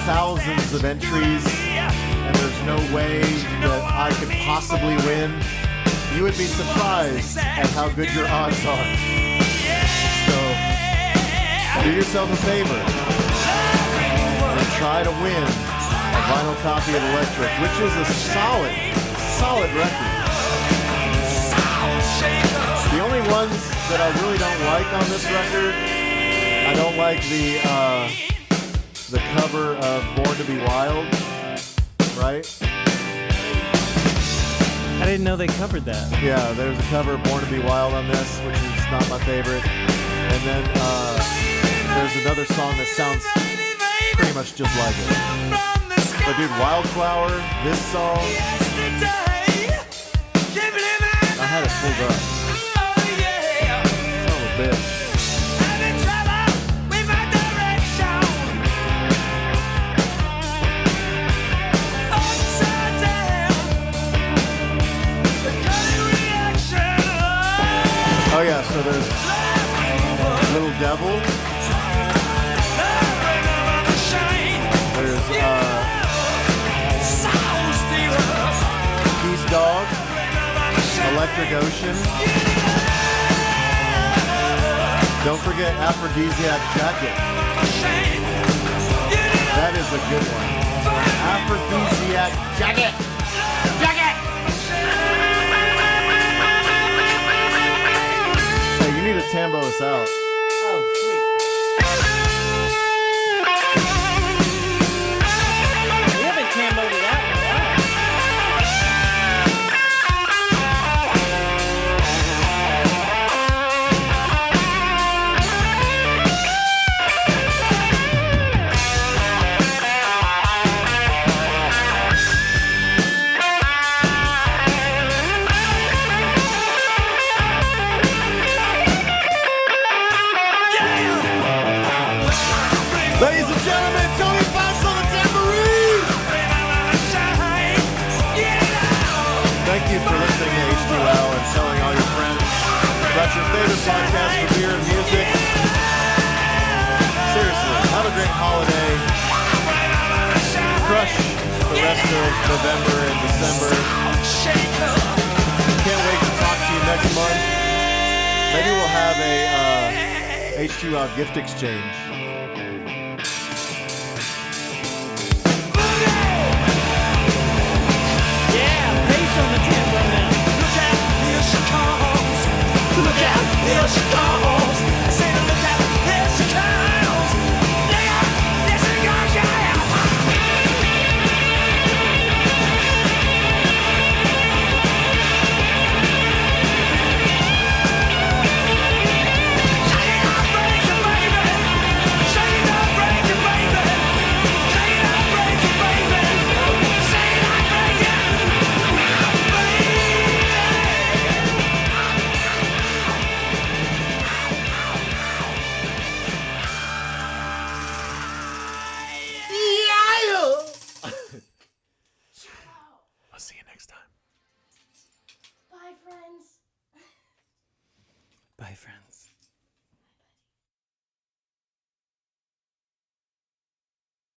thousands of entries and there's no way that I could possibly win. You would be surprised at how good your odds are. So do yourself a favor and try to win a vinyl copy of Electric, which is a solid record. The only ones that I really don't like on this record, I don't like the cover of Born to Be Wild, right? I didn't know they covered that. Yeah, there's a cover of Born to Be Wild on this, which is not my favorite. And then there's another song that sounds pretty much just like it. But dude, Wildflower, this song, I had it pulled up. Son of a bitch. Oh yeah, so there's Little Devil. There's Peace Dog, Electric Ocean. Don't forget Aphrodisiac Jacket. That is a good one. Aphrodisiac Jacket. Hey, you need to tambo us out. Oh, sweet. We haven't tamboed it out in a while. Ladies and gentlemen, Tony Fox on the tambourine! Thank you for listening to Htwow and telling all your friends about your favorite podcast for beer and music. Seriously, have a great holiday. Crush the rest of November and December. Can't wait to talk to you next month. Maybe we'll have a Htwow gift exchange. Yeah, bass on the tambo now. Look out, here she comes. Look out, here she comes. I say, look out, here she comes. Look out, here she comes, yeah. Shake it up, break it, baby. Shake it up, break it, baby. Shake it up, break it, baby. Shake it up, break it. I'll see you next time. Bye, friends. Bye, friends.